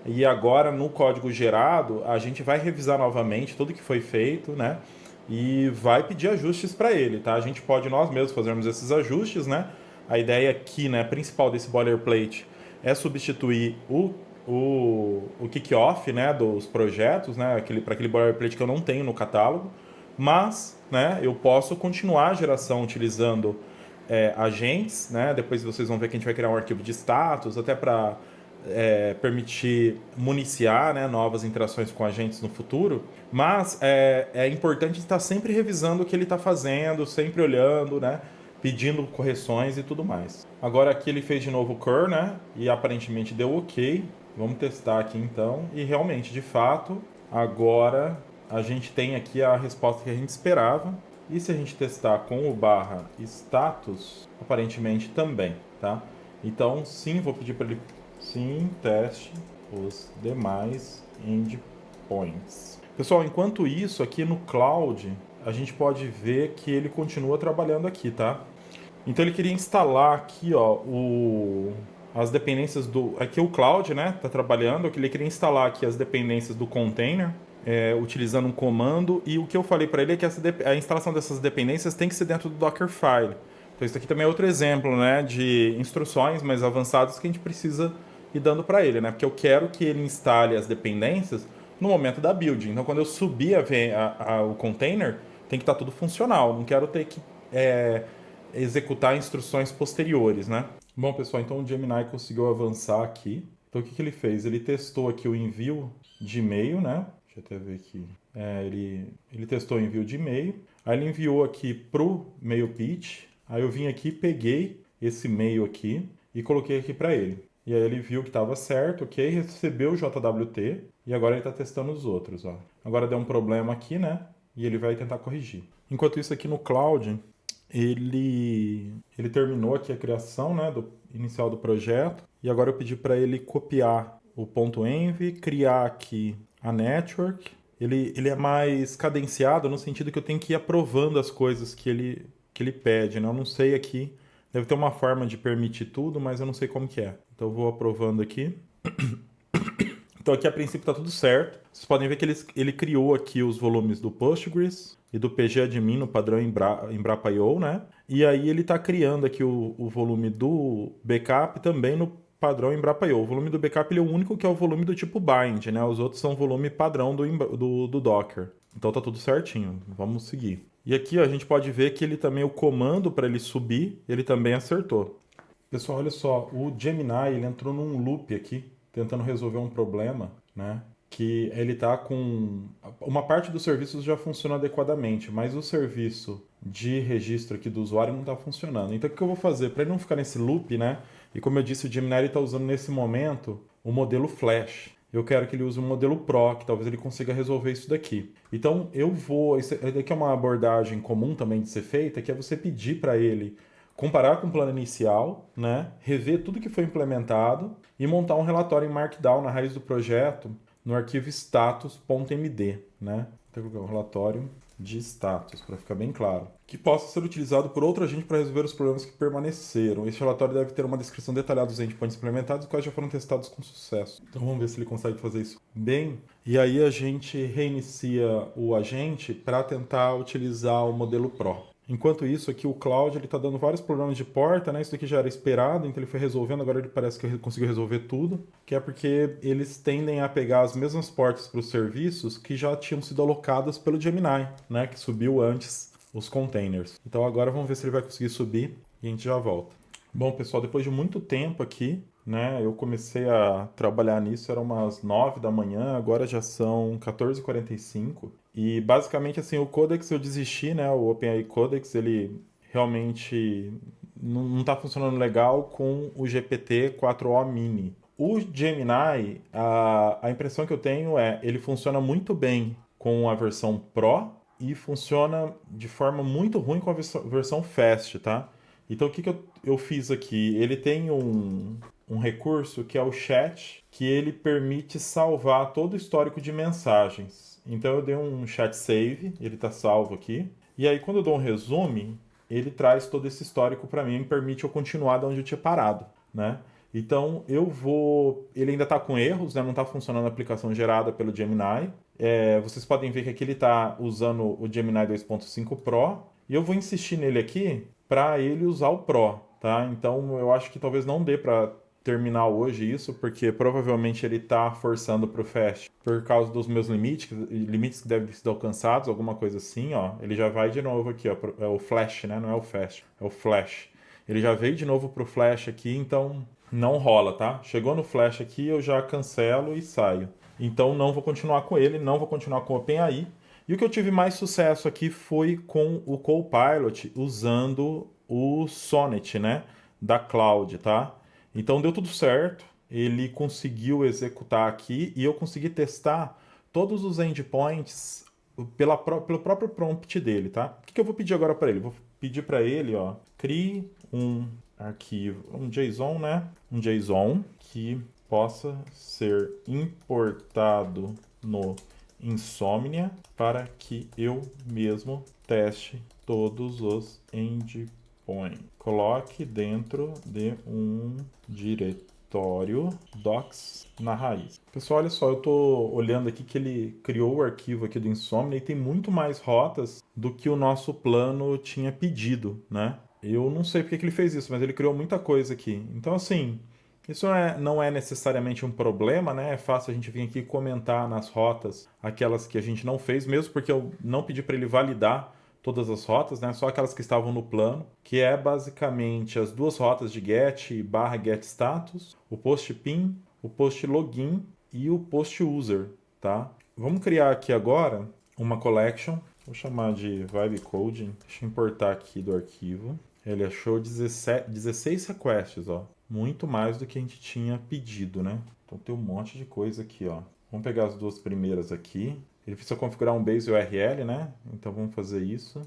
E agora, no código gerado, a gente vai revisar novamente tudo que foi feito, né? E vai pedir ajustes para ele, tá? A gente pode nós mesmos fazermos esses ajustes, né? A ideia aqui, né, principal desse boilerplate é substituir o kick-off, né, dos projetos, né, para aquele boilerplate que eu não tenho no catálogo, mas, né, eu posso continuar a geração utilizando agentes, né? Depois vocês vão ver que a gente vai criar um arquivo de status, até para permitir municiar, né, novas interações com agentes no futuro, mas é importante estar sempre revisando o que ele está fazendo, sempre olhando, né, pedindo correções e tudo mais. Agora aqui ele fez de novo o curl, né, e aparentemente deu ok. Vamos testar aqui então, e realmente, de fato, agora a gente tem aqui a resposta que a gente esperava. E se a gente testar com o /status, aparentemente também, tá? Então, sim, vou pedir para ele, sim, teste os demais endpoints. Pessoal, enquanto isso, aqui no Cloud, a gente pode ver que ele continua trabalhando aqui, tá? Então, ele queria instalar aqui, ó, as dependências do... Aqui o Cloud, né, tá trabalhando. Ele queria instalar aqui as dependências do container, utilizando um comando, e o que eu falei para ele é que a instalação dessas dependências tem que ser dentro do Dockerfile. Então isso aqui também é outro exemplo, né, de instruções mais avançadas que a gente precisa ir dando para ele, né, porque eu quero que ele instale as dependências no momento da build. Então quando eu subir o container, tem que estar tudo funcional, não quero ter que executar instruções posteriores, né. Bom, pessoal, então o Gemini conseguiu avançar aqui. Então o que ele fez? Ele testou aqui o envio de e-mail, né? Deixa eu até ver aqui. Ele testou o envio de e-mail. Aí ele enviou aqui pro mail pitch. Aí eu vim aqui, peguei esse e-mail aqui e coloquei aqui para ele. E aí ele viu que estava certo, ok? Recebeu o JWT e agora ele está testando os outros, ó. Agora deu um problema aqui, né? E ele vai tentar corrigir. Enquanto isso aqui no Cloud, ele terminou aqui a criação, né, inicial do projeto. E agora eu pedi para ele copiar o .env, criar aqui a network. Ele é mais cadenciado no sentido que eu tenho que ir aprovando as coisas que ele pede, né? Eu não sei aqui, deve ter uma forma de permitir tudo, mas eu não sei como que é. Então eu vou aprovando aqui. Então aqui a princípio está tudo certo. Vocês podem ver que ele criou aqui os volumes do Postgres e do pgadmin no padrão Embrapa.io, né? E aí ele está criando aqui o volume do backup também no padrão Embrapa.io. O volume do backup ele é o único que é o volume do tipo bind, né? Os outros são volume padrão do Docker. Então tá tudo certinho. Vamos seguir. E aqui ó, a gente pode ver que ele também, o comando para ele subir, ele também acertou. Pessoal, olha só, o Gemini ele entrou num loop aqui, tentando resolver um problema, né? Que ele tá com... Uma parte dos serviços já funciona adequadamente, mas o serviço de registro aqui do usuário não está funcionando. Então o que eu vou fazer? Para ele não ficar nesse loop, né? E como eu disse, o Gemini está usando nesse momento o modelo Flash. Eu quero que ele use o modelo Pro, que talvez ele consiga resolver isso daqui. Então eu vou... Isso aqui é uma abordagem comum também de ser feita, que é você pedir para ele comparar com o plano inicial, né? Rever tudo que foi implementado e montar um relatório em Markdown na raiz do projeto no arquivo status.md, né? Então, um relatório de status, para ficar bem claro, que possa ser utilizado por outro agente para resolver os problemas que permaneceram. Esse relatório deve ter uma descrição detalhada dos endpoints implementados, quais já foram testados com sucesso. Então vamos ver se ele consegue fazer isso bem. E aí a gente reinicia o agente para tentar utilizar o modelo Pro. Enquanto isso, aqui o Cloud está dando vários problemas de porta, né? Isso daqui já era esperado, então ele foi resolvendo, agora ele parece que conseguiu resolver tudo, que é porque eles tendem a pegar as mesmas portas para os serviços que já tinham sido alocadas pelo Gemini, né? Que subiu antes os containers. Então agora vamos ver se ele vai conseguir subir e a gente já volta. Bom, pessoal, depois de muito tempo aqui, né? Eu comecei a trabalhar nisso, eram umas 9 da manhã, agora já são 14h45. E basicamente, assim, o Codex eu desisti, né? O OpenAI Codex, ele realmente não está funcionando legal com o GPT-4o Mini. O Gemini, a impressão que eu tenho é, ele funciona muito bem com a versão Pro e funciona de forma muito ruim com a versão Fast, tá? Então o que eu fiz aqui? Ele tem um recurso que é o chat, que ele permite salvar todo o histórico de mensagens. Então eu dei um chat save, ele está salvo aqui. E aí quando eu dou um resume, ele traz todo esse histórico para mim e permite eu continuar de onde eu tinha parado, né? Então eu vou. Ele ainda está com erros, né? Não está funcionando a aplicação gerada pelo Gemini. Vocês podem ver que aqui ele está usando o Gemini 2.5 Pro. E eu vou insistir nele aqui para ele usar o Pro, tá? Então eu acho que talvez não dê para terminar hoje isso, porque provavelmente ele está forçando para o Fast por causa dos meus limites que devem ter sido alcançados, alguma coisa assim, ó. Ele já vai de novo aqui, ó. É o Flash, né? Não é o Fast, é o Flash. Ele já veio de novo pro Flash aqui, então não rola, tá? Chegou no Flash aqui, eu já cancelo e saio. Então não vou continuar com ele, não vou continuar com o OpenAI. E o que eu tive mais sucesso aqui foi com o Copilot usando o Sonnet, né, da Cloud, tá? Então deu tudo certo, ele conseguiu executar aqui e eu consegui testar todos os endpoints pelo próprio prompt dele, tá? O que eu vou pedir agora para ele? Vou pedir para ele, ó, crie um arquivo, um JSON, né? Um JSON que possa ser importado no Insomnia para que eu mesmo teste todos os endpoints. Coloque dentro de um diretório docs na raiz. Pessoal, olha só, eu tô olhando aqui que ele criou o arquivo aqui do Insomnia e tem muito mais rotas do que o nosso plano tinha pedido, né? Eu não sei porque que ele fez isso, mas ele criou muita coisa aqui. Então, assim, isso não é necessariamente um problema, né? É fácil a gente vir aqui comentar nas rotas aquelas que a gente não fez, mesmo porque eu não pedi para ele validar todas as rotas, né? Só aquelas que estavam no plano, que é basicamente as duas rotas de get barra get status, o post pin, o post login e o post user, tá? Vamos criar aqui agora uma collection, vou chamar de vibe coding, deixa eu importar aqui do arquivo. Ele achou 16 requests, ó. Muito mais do que a gente tinha pedido, né? Então tem um monte de coisa aqui, ó. Vamos pegar as duas primeiras aqui. Ele precisa configurar um base URL, né? Então vamos fazer isso.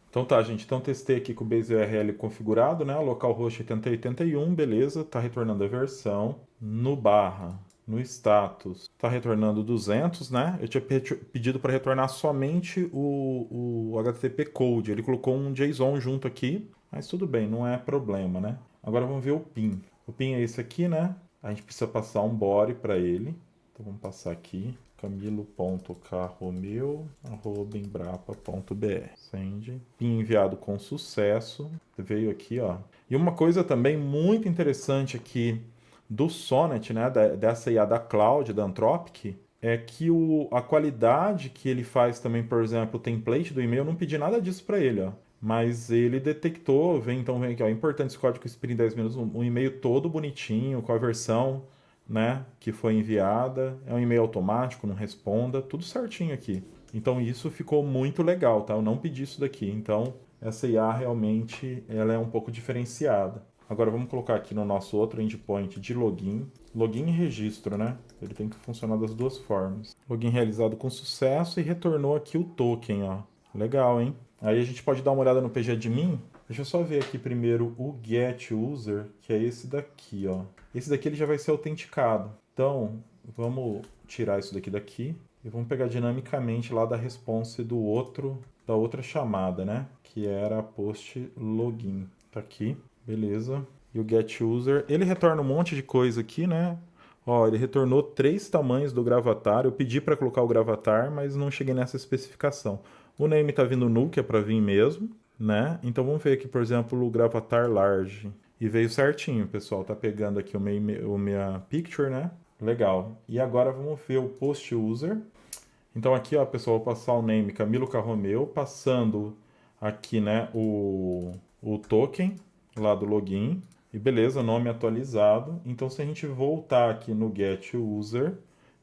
Então tá, gente. Então testei aqui com o base URL configurado, né? Localhost 8081, beleza. Tá retornando a versão. No barra, no status, tá retornando 200, né? Eu tinha pedido para retornar somente o HTTP code. Ele colocou um JSON junto aqui, mas tudo bem, não é problema, né? Agora vamos ver o PIN. O PIN é esse aqui, né? A gente precisa passar um body para ele. Então vamos passar aqui. camilo.carromeu@embrapa.br. Send. PIN enviado com sucesso. Veio aqui, ó. E uma coisa também muito interessante aqui do Sonnet, né, dessa IA da Cloud, da Anthropic, é que a qualidade que ele faz também, por exemplo, o template do e-mail, eu não pedi nada disso para ele, ó. Mas ele detectou, vem aqui, ó, importante esse código expira em 10 minutos, um e-mail todo bonitinho, com a versão, né, que foi enviada, é um e-mail automático, não responda, tudo certinho aqui. Então isso ficou muito legal, tá? Eu não pedi isso daqui, então essa IA realmente ela é um pouco diferenciada. Agora vamos colocar aqui no nosso outro endpoint de login. Login e registro, né? Ele tem que funcionar das duas formas. Login realizado com sucesso e retornou aqui o token, ó. Legal, hein? Aí a gente pode dar uma olhada no pgadmin. Deixa eu só ver aqui primeiro o get user, que é esse daqui, ó. Esse daqui ele já vai ser autenticado. Então, vamos tirar isso daqui e vamos pegar dinamicamente lá da response da outra chamada, né? Que era post login. Tá aqui, beleza. E o get user, ele retorna um monte de coisa aqui, né? Ó, ele retornou 3 tamanhos do gravatar. Eu pedi para colocar o gravatar, mas não cheguei nessa especificação. O name tá vindo null, que é para vir mesmo, né? Então vamos ver aqui, por exemplo, o gravatar large. E veio certinho, pessoal. Tá pegando aqui o minha picture, né? Legal. E agora vamos ver o post user. Então aqui, ó, pessoal, vou passar o name Camilo Carromeu, passando aqui, né, o token lá do login. E beleza, nome atualizado. Então, se a gente voltar aqui no get user,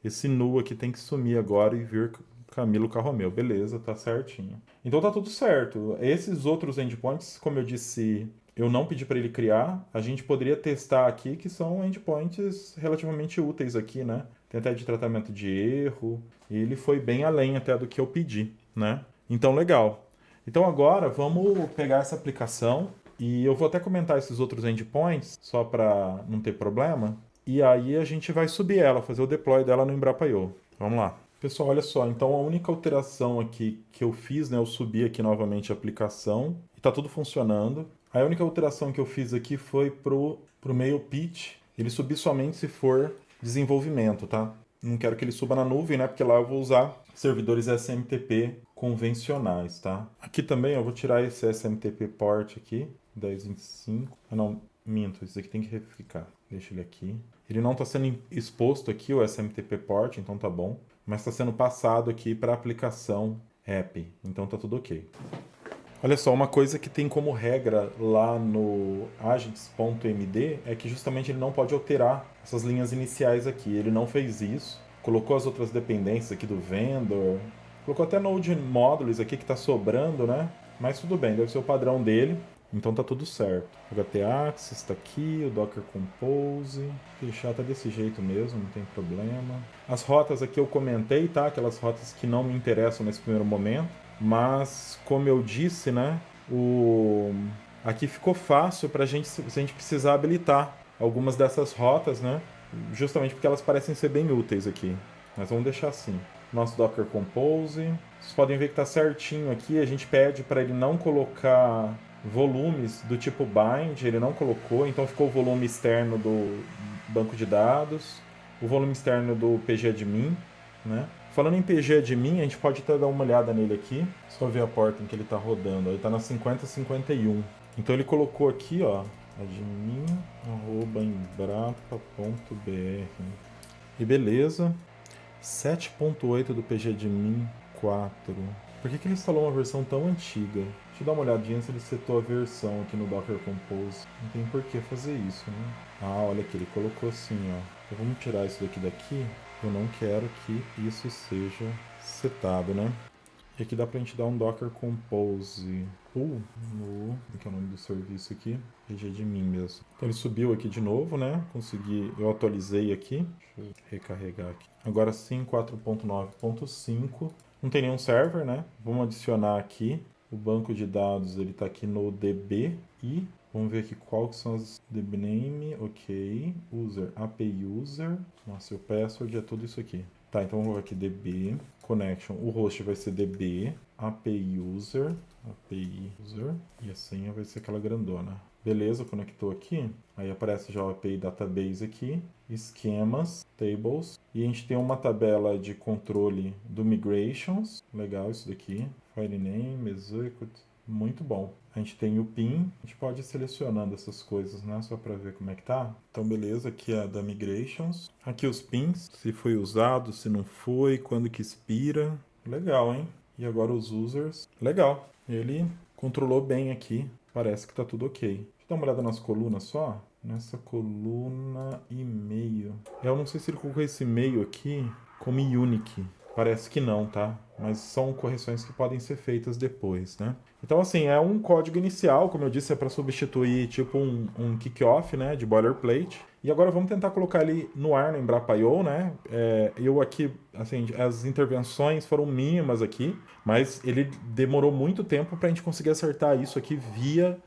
esse nu aqui tem que sumir agora e vir Camilo Carromeu. Beleza, tá certinho. Então tá tudo certo. Esses outros endpoints, como eu disse, eu não pedi para ele criar. A gente poderia testar aqui que são endpoints relativamente úteis aqui, né? Tem até de tratamento de erro. E ele foi bem além até do que eu pedi, né? Então, legal. Então agora vamos pegar essa aplicação e eu vou até comentar esses outros endpoints, só para não ter problema. E aí a gente vai subir ela, fazer o deploy dela no Embrapa.io. Vamos lá. Pessoal, olha só, então a única alteração aqui que eu fiz, né, eu subi aqui novamente a aplicação e tá tudo funcionando. A única alteração que eu fiz aqui foi pro mail pitch, ele subir somente se for desenvolvimento, tá? Não quero que ele suba na nuvem, né, porque lá eu vou usar servidores SMTP convencionais, tá? Aqui também eu vou tirar esse SMTP port aqui, 1025. Ah, não, minto, isso aqui tem que ficar. Deixa ele aqui. Ele não está sendo exposto aqui, o SMTP port, então tá bom. Mas está sendo passado aqui para a aplicação app, então tá tudo ok. Olha só, uma coisa que tem como regra lá no agents.md é que justamente ele não pode alterar essas linhas iniciais aqui. Ele não fez isso, colocou as outras dependências aqui do vendor, colocou até Node Modules aqui que está sobrando, né? Mas tudo bem, deve ser o padrão dele. Então tá tudo certo. O htaccess está aqui, o Docker Compose. Deixar tá desse jeito mesmo, não tem problema. As rotas aqui eu comentei, tá? Aquelas rotas que não me interessam nesse primeiro momento. Mas, como eu disse, né? Aqui ficou fácil para se a gente precisar habilitar algumas dessas rotas, né? Justamente porque elas parecem ser bem úteis aqui. Mas vamos deixar assim. Nosso Docker Compose. Vocês podem ver que tá certinho aqui. A gente pede para ele não colocar volumes do tipo bind, ele não colocou, então ficou o volume externo do banco de dados, o volume externo do pgadmin, né? Falando em pgadmin, a gente pode até dar uma olhada nele aqui, só ver a porta em que ele está rodando, ele está na 5051. Então ele colocou aqui, ó, admin@embrapa.br. E beleza, 7.8 do pgadmin 4. Por que ele instalou uma versão tão antiga? Deixa eu dar uma olhadinha se ele setou a versão aqui no Docker Compose. Não tem por que fazer isso, né? Ah, olha aqui, ele colocou assim, ó. Então vamos tirar isso daqui. Eu não quero que isso seja setado, né? E aqui dá pra gente dar um Docker Compose que é o nome do serviço aqui? pgadmin mesmo. Então ele subiu aqui de novo, né? Eu atualizei aqui. Deixa eu recarregar aqui. Agora sim, 4.9.5. Não tem nenhum server, né? Vamos adicionar aqui. O banco de dados, ele está aqui no DB. E vamos ver aqui qual que são as dbname, ok. User, API user. Nossa, e o password é tudo isso aqui. Tá, então vamos ver aqui DB. Connection, o host vai ser DB. API user. E a senha vai ser aquela grandona. Beleza, conectou aqui. Aí aparece já o API Database aqui. Esquemas, tables. E a gente tem uma tabela de controle do migrations. Legal isso daqui. File name, execute. Muito bom. A gente tem o PIN. A gente pode ir selecionando essas coisas, né? Só para ver como é que tá. Então, beleza. Aqui é a da migrations. Aqui os pins. Se foi usado, se não foi, quando que expira. Legal, hein? E agora os users. Legal. Ele controlou bem aqui. Parece que tá tudo ok. Deixa eu dar uma olhada nas colunas só. Nessa coluna e-mail. Eu não sei se ele colocou esse e-mail aqui como unique. Parece que não, tá? Mas são correções que podem ser feitas depois, né? Então, assim, é um código inicial, como eu disse, é para substituir tipo um kick-off, né, de boilerplate. E agora vamos tentar colocar ele no ar no Embrapa.io, né? Eu aqui, assim, as intervenções foram mínimas aqui, mas ele demorou muito tempo para a gente conseguir acertar isso aqui via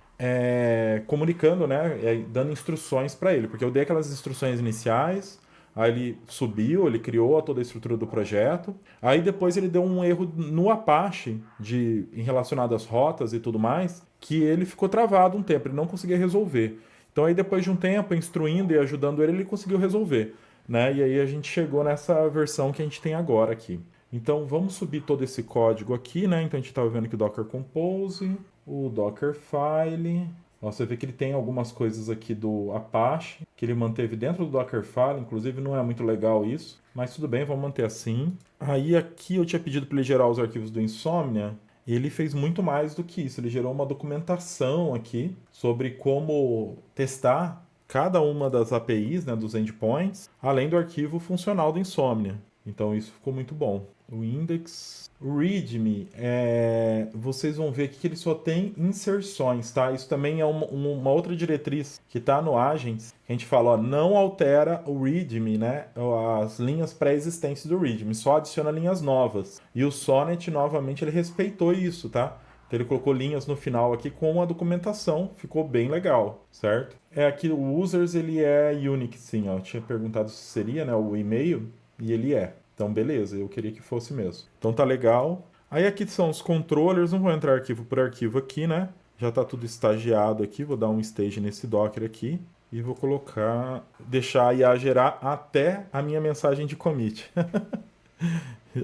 comunicando, né, dando instruções para ele, porque eu dei aquelas instruções iniciais. Aí ele subiu, ele criou toda a estrutura do projeto. Aí depois ele deu um erro no Apache em relacionado às rotas e tudo mais, que ele ficou travado um tempo, ele não conseguia resolver. Então aí depois de um tempo, instruindo e ajudando ele, ele conseguiu resolver, né? E aí a gente chegou nessa versão que a gente tem agora aqui. Então vamos subir todo esse código aqui, né? Então a gente estava vendo que o Docker Compose, o Dockerfile. Você vê que ele tem algumas coisas aqui do Apache, que ele manteve dentro do Dockerfile, inclusive não é muito legal isso, mas tudo bem, vamos manter assim. Aí aqui eu tinha pedido para ele gerar os arquivos do Insomnia, ele fez muito mais do que isso. Ele gerou uma documentação aqui sobre como testar cada uma das APIs, né, dos endpoints, além do arquivo funcional do Insomnia. Então isso ficou muito bom. O index, o README, vocês vão ver aqui que ele só tem inserções, tá? Isso também é uma outra diretriz que está no Agents, que a gente fala, ó, não altera o README, né? As linhas pré-existentes do README, só adiciona linhas novas. E o Sonnet, novamente, ele respeitou isso, tá? Então ele colocou linhas no final aqui com a documentação, ficou bem legal, certo? Aqui o users ele é Unix, sim, ó. Eu tinha perguntado se seria, né, o e-mail, e ele é. Então beleza, eu queria que fosse mesmo. Então tá legal. Aí aqui são os controllers, não vou entrar arquivo por arquivo aqui, né? Já tá tudo estagiado aqui, vou dar um stage nesse Docker aqui e vou colocar, deixar a IA gerar até a minha mensagem de commit.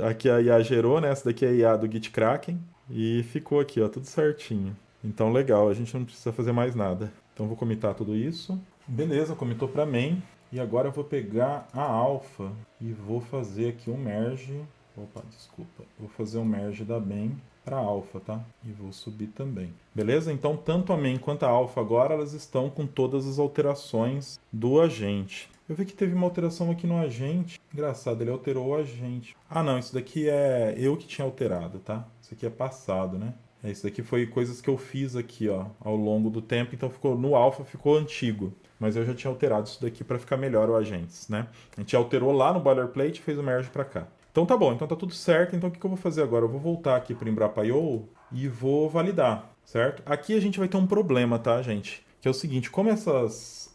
Aqui a IA gerou, né? Essa daqui é a IA do GitKraken. E ficou aqui, ó, tudo certinho. Então, legal, a gente não precisa fazer mais nada. Então, vou comitar tudo isso. Beleza, comitou para main. E agora eu vou pegar a alpha e vou fazer aqui um merge. Opa, desculpa. Vou fazer um merge da main para alpha, tá? E vou subir também. Beleza? Então, tanto a main quanto a alpha agora, elas estão com todas as alterações do agente. Eu vi que teve uma alteração aqui no agente. Engraçado, ele alterou o agente. Ah, não, isso daqui é eu que tinha alterado, tá? Isso aqui é passado, né? Isso daqui foi coisas que eu fiz aqui, ó, ao longo do tempo. Então, ficou no alpha ficou antigo. Mas eu já tinha alterado isso daqui para ficar melhor o agentes, né? A gente alterou lá no boilerplate e fez o merge para cá. Então tá bom, então tá tudo certo. Então o que eu vou fazer agora? Eu vou voltar aqui para o Embrapa.io e vou validar, certo? Aqui a gente vai ter um problema, tá, gente? Que é o seguinte, como essas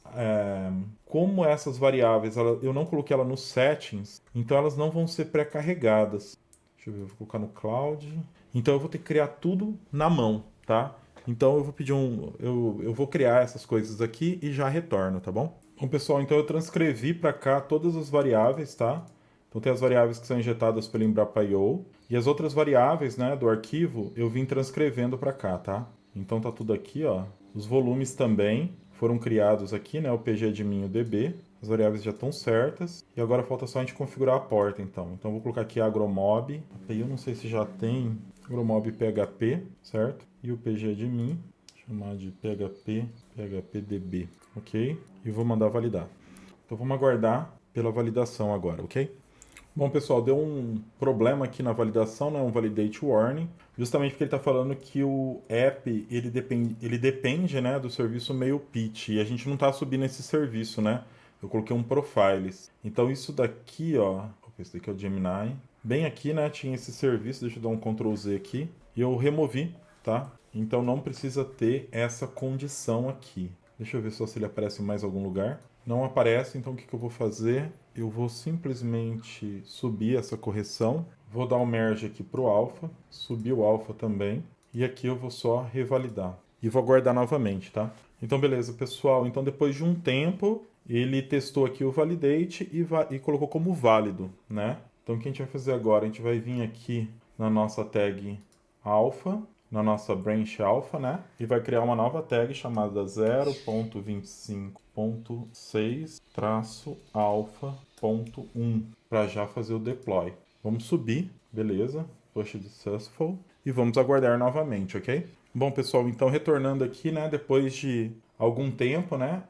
variáveis, eu não coloquei ela nos settings, então elas não vão ser pré-carregadas. Deixa eu ver, eu vou colocar no cloud. Então eu vou ter que criar tudo na mão, tá? Então eu vou pedir eu vou criar essas coisas aqui e já retorno, tá bom? Bom, pessoal, então eu transcrevi para cá todas as variáveis, tá? Então tem as variáveis que são injetadas pelo Embrapa.io e as outras variáveis, né, do arquivo, eu vim transcrevendo para cá, tá? Então tá tudo aqui, ó. Os volumes também foram criados aqui, né, o pgadmin e o db. As variáveis já estão certas. E agora falta só a gente configurar a porta, então. Então eu vou colocar aqui agromob. API eu não sei se já tem agromob PHP, certo? E o pgadmin, chamar de phpdb, ok? E vou mandar validar. Então vamos aguardar pela validação agora, ok? Bom, pessoal, deu um problema aqui na validação, né? Um validate warning, justamente porque ele está falando que o app ele depende, né, do serviço Mailpitch e a gente não está subindo esse serviço, né? Eu coloquei um profiles. Então isso daqui, ó, esse daqui é o Gemini. Bem aqui, né, tinha esse serviço, deixa eu dar um Ctrl Z aqui e eu removi, tá? Então não precisa ter essa condição aqui. Deixa eu ver só se ele aparece em mais algum lugar. Não aparece, então o que eu vou fazer? Eu vou simplesmente subir essa correção. Vou dar um merge aqui para o alpha, subir o alpha também. E aqui eu vou só revalidar. E vou aguardar novamente, tá? Então, beleza, pessoal. Então, depois de um tempo, ele testou aqui o validate e colocou como válido, né? Então, o que a gente vai fazer agora? A gente vai vir aqui na nossa tag alpha, na nossa branch alpha, né? E vai criar uma nova tag chamada 0.25.6-alpha.1 para já fazer o deploy. Vamos subir, beleza? Push successful e vamos aguardar novamente, ok? Bom, pessoal, então retornando aqui, né? Depois de algum tempo, né?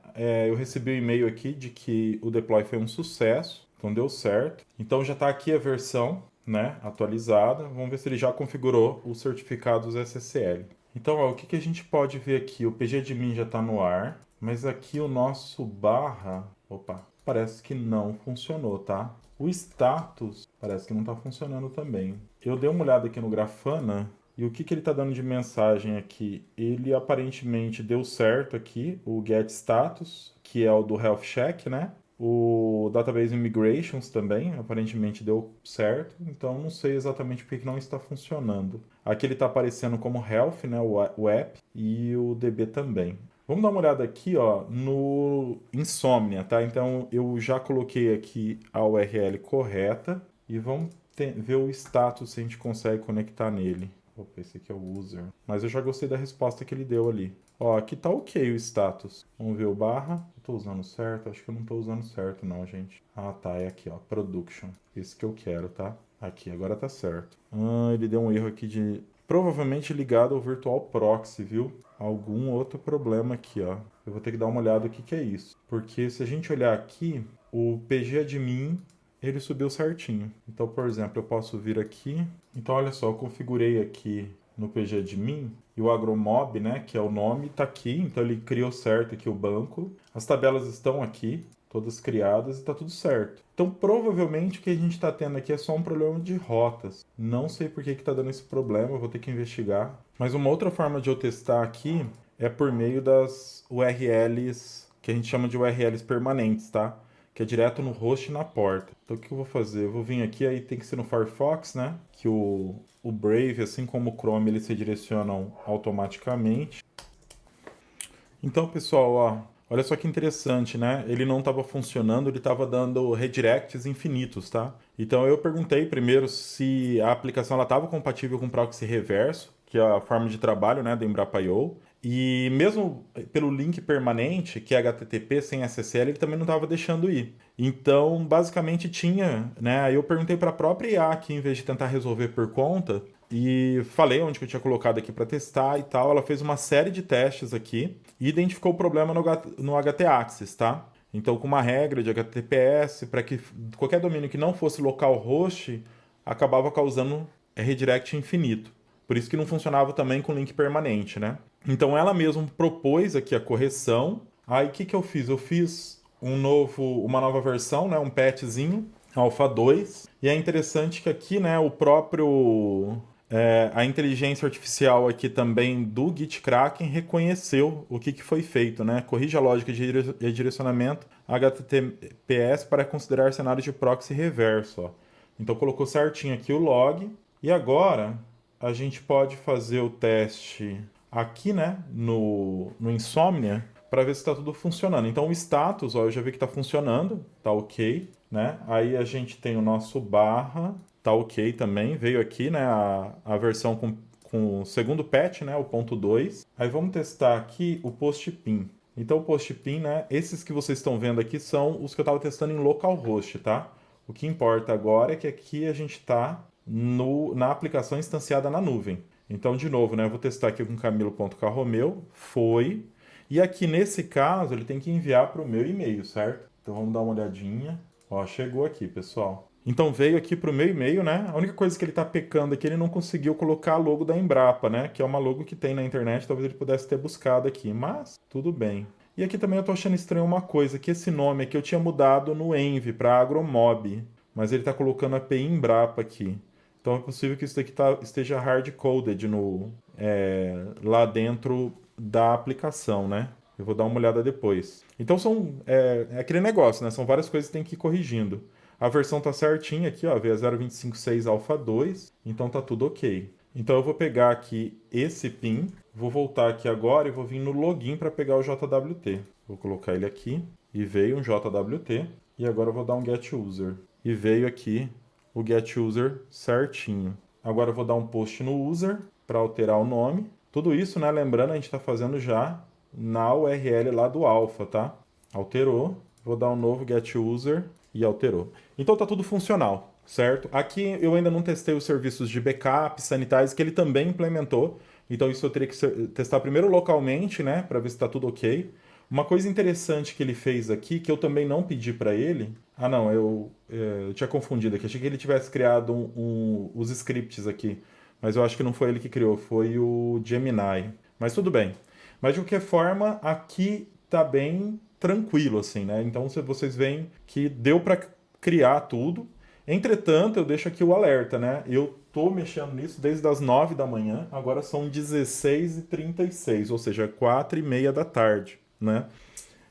Eu recebi um e-mail aqui de que o deploy foi um sucesso, então deu certo. Então já está aqui a versão, né, atualizada. Vamos ver se ele já configurou os certificados SSL. Então, ó, o que a gente pode ver aqui? O pgadmin já está no ar, mas aqui o nosso barra... Opa, parece que não funcionou, tá? O status parece que não está funcionando também. Eu dei uma olhada aqui no Grafana e o que ele está dando de mensagem aqui? Ele aparentemente deu certo aqui, o get status, que é o do health check, né? O Database Migrations também, aparentemente deu certo, então não sei exatamente por que não está funcionando. Aqui ele está aparecendo como Health, né, o app, e o DB também. Vamos dar uma olhada aqui, ó, no Insomnia, tá? Então eu já coloquei aqui a URL correta e vamos ver o status se a gente consegue conectar nele. Opa, esse aqui é o user. Mas eu já gostei da resposta que ele deu ali. Ó, aqui tá ok o status. Vamos ver o barra. Eu tô usando certo? Acho que eu não tô usando certo não, gente. Ah, tá. É aqui, ó. Production. Esse que eu quero, tá? Aqui, agora tá certo. Ele deu um erro aqui de provavelmente ligado ao Virtual Proxy, viu? Algum outro problema aqui, ó. Eu vou ter que dar uma olhada o que é isso. Porque se a gente olhar aqui, o pgadmin, ele subiu certinho. Então, por exemplo, eu posso vir aqui. Então, olha só, eu configurei aqui no pgadmin e o agromob, né, que é o nome, está aqui. Então, ele criou certo aqui o banco. As tabelas estão aqui, todas criadas, e está tudo certo. Então, provavelmente, o que a gente está tendo aqui é só um problema de rotas. Não sei por que está dando esse problema, eu vou ter que investigar. Mas uma outra forma de eu testar aqui é por meio das URLs, que a gente chama de URLs permanentes, tá? Que é direto no host e na porta. Então, o que eu vou fazer? Eu vou vir aqui, aí tem que ser no Firefox, né? Que o Brave, assim como o Chrome, eles se direcionam automaticamente. Então, pessoal, ó, olha só que interessante, né? Ele não estava funcionando, ele estava dando redirects infinitos, tá? Então eu perguntei primeiro se a aplicação estava compatível com proxy reverso, que é a forma de trabalho, né, do Embrapa.io. E mesmo pelo link permanente, que é HTTP sem SSL, ele também não estava deixando ir. Então, basicamente tinha, né? Aí eu perguntei para a própria IA aqui, em vez de tentar resolver por conta, e falei onde que eu tinha colocado aqui para testar e tal. Ela fez uma série de testes aqui e identificou o problema no htaccess, tá? Então, com uma regra de HTTPS, para que qualquer domínio que não fosse localhost acabava causando redirect infinito. Por isso que não funcionava também com link permanente, né? Então, ela mesma propôs aqui a correção. Aí, o que eu fiz? Eu fiz uma nova versão, né? Um patchzinho, Alpha 2. E é interessante que aqui, né, o próprio... a inteligência artificial aqui também do GitKraken reconheceu o que foi feito, né? Corrige a lógica de direcionamento HTTPS para considerar cenários de proxy reverso. Ó. Então colocou certinho aqui o log. E agora a gente pode fazer o teste aqui, né? No Insomnia, para ver se está tudo funcionando. Então o status, ó, eu já vi que está funcionando, tá ok, né? Aí a gente tem o nosso barra, tá ok também, veio aqui, né, a versão com o segundo patch, né, o ponto 2. Aí vamos testar aqui o postpin. Então o postpin, né, esses que vocês estão vendo aqui são os que eu estava testando em localhost, tá? O que importa agora é que aqui a gente está na aplicação instanciada na nuvem. Então, de novo, né, eu vou testar aqui com camilo.carromeu, foi... E aqui nesse caso ele tem que enviar para o meu e-mail, certo? Então vamos dar uma olhadinha. Ó, chegou aqui, pessoal. Então veio aqui para o meu e-mail, né? A única coisa que ele está pecando aqui, ele não conseguiu colocar a logo da Embrapa, né? Que é uma logo que tem na internet, talvez ele pudesse ter buscado aqui, mas tudo bem. E aqui também eu tô achando estranho uma coisa, que esse nome aqui eu tinha mudado no Envy para Agromob, mas ele está colocando a API Embrapa aqui. Então é possível que isso daqui esteja hard-coded lá dentro da aplicação, né? Eu vou dar uma olhada depois. Então é aquele negócio, né? São várias coisas que tem que ir corrigindo. A versão tá certinha aqui, ó, V0.25.6 Alpha 2, então tá tudo ok. Então eu vou pegar aqui esse PIN, vou voltar aqui agora e vou vir no login para pegar o JWT. Vou colocar ele aqui e veio um JWT e agora eu vou dar um get user. E veio aqui o get user certinho. Agora eu vou dar um post no user para alterar o nome. Tudo isso, né, lembrando, a gente está fazendo já na URL lá do alpha, tá? Alterou. Vou dar um novo get user e alterou. Então tá tudo funcional, certo? Aqui eu ainda não testei os serviços de backup, sanitários, que ele também implementou. Então isso eu teria que testar primeiro localmente, né, para ver se está tudo ok. Uma coisa interessante que ele fez aqui, que eu também não pedi para ele... Ah, não, eu tinha confundido aqui. Achei que ele tivesse criado os scripts aqui. Mas eu acho que não foi ele que criou, foi o Gemini. Mas tudo bem. Mas de qualquer forma, aqui tá bem tranquilo, assim, né? Então vocês veem que deu para criar tudo. Entretanto, eu deixo aqui o alerta, né? Eu tô mexendo nisso desde as 9 da manhã, agora são 16h36, ou seja, 4h30 da tarde, né?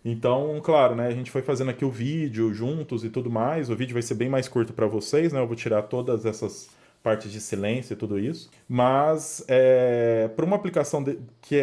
Então, claro, né, a gente foi fazendo aqui o vídeo juntos e tudo mais. O vídeo vai ser bem mais curto para vocês, né? Eu vou tirar todas essas partes de silêncio e tudo isso. Mas, para uma aplicação que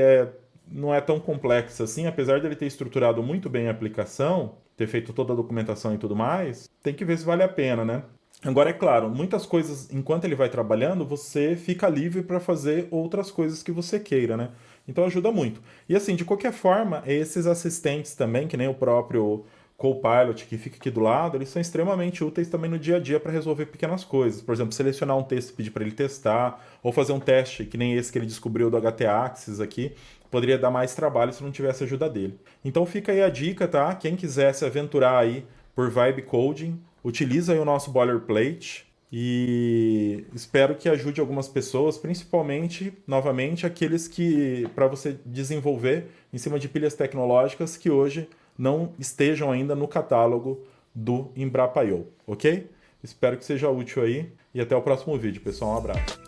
não é tão complexa assim, apesar dele ter estruturado muito bem a aplicação, ter feito toda a documentação e tudo mais, tem que ver se vale a pena, né? Agora, é claro, muitas coisas, enquanto ele vai trabalhando, você fica livre para fazer outras coisas que você queira, né? Então ajuda muito. E assim, de qualquer forma, esses assistentes também, que nem o próprio Copilot, que fica aqui do lado, eles são extremamente úteis também no dia a dia para resolver pequenas coisas. Por exemplo, selecionar um texto e pedir para ele testar, ou fazer um teste, que nem esse que ele descobriu do HT-Axis aqui, poderia dar mais trabalho se não tivesse a ajuda dele. Então fica aí a dica, tá? Quem quiser se aventurar aí por Vibe Coding, utiliza aí o nosso boilerplate e espero que ajude algumas pessoas, principalmente, novamente, aqueles que, para você desenvolver em cima de pilhas tecnológicas que hoje não estejam ainda no catálogo do Embrapa.io, ok? Espero que seja útil aí e até o próximo vídeo, pessoal. Um abraço.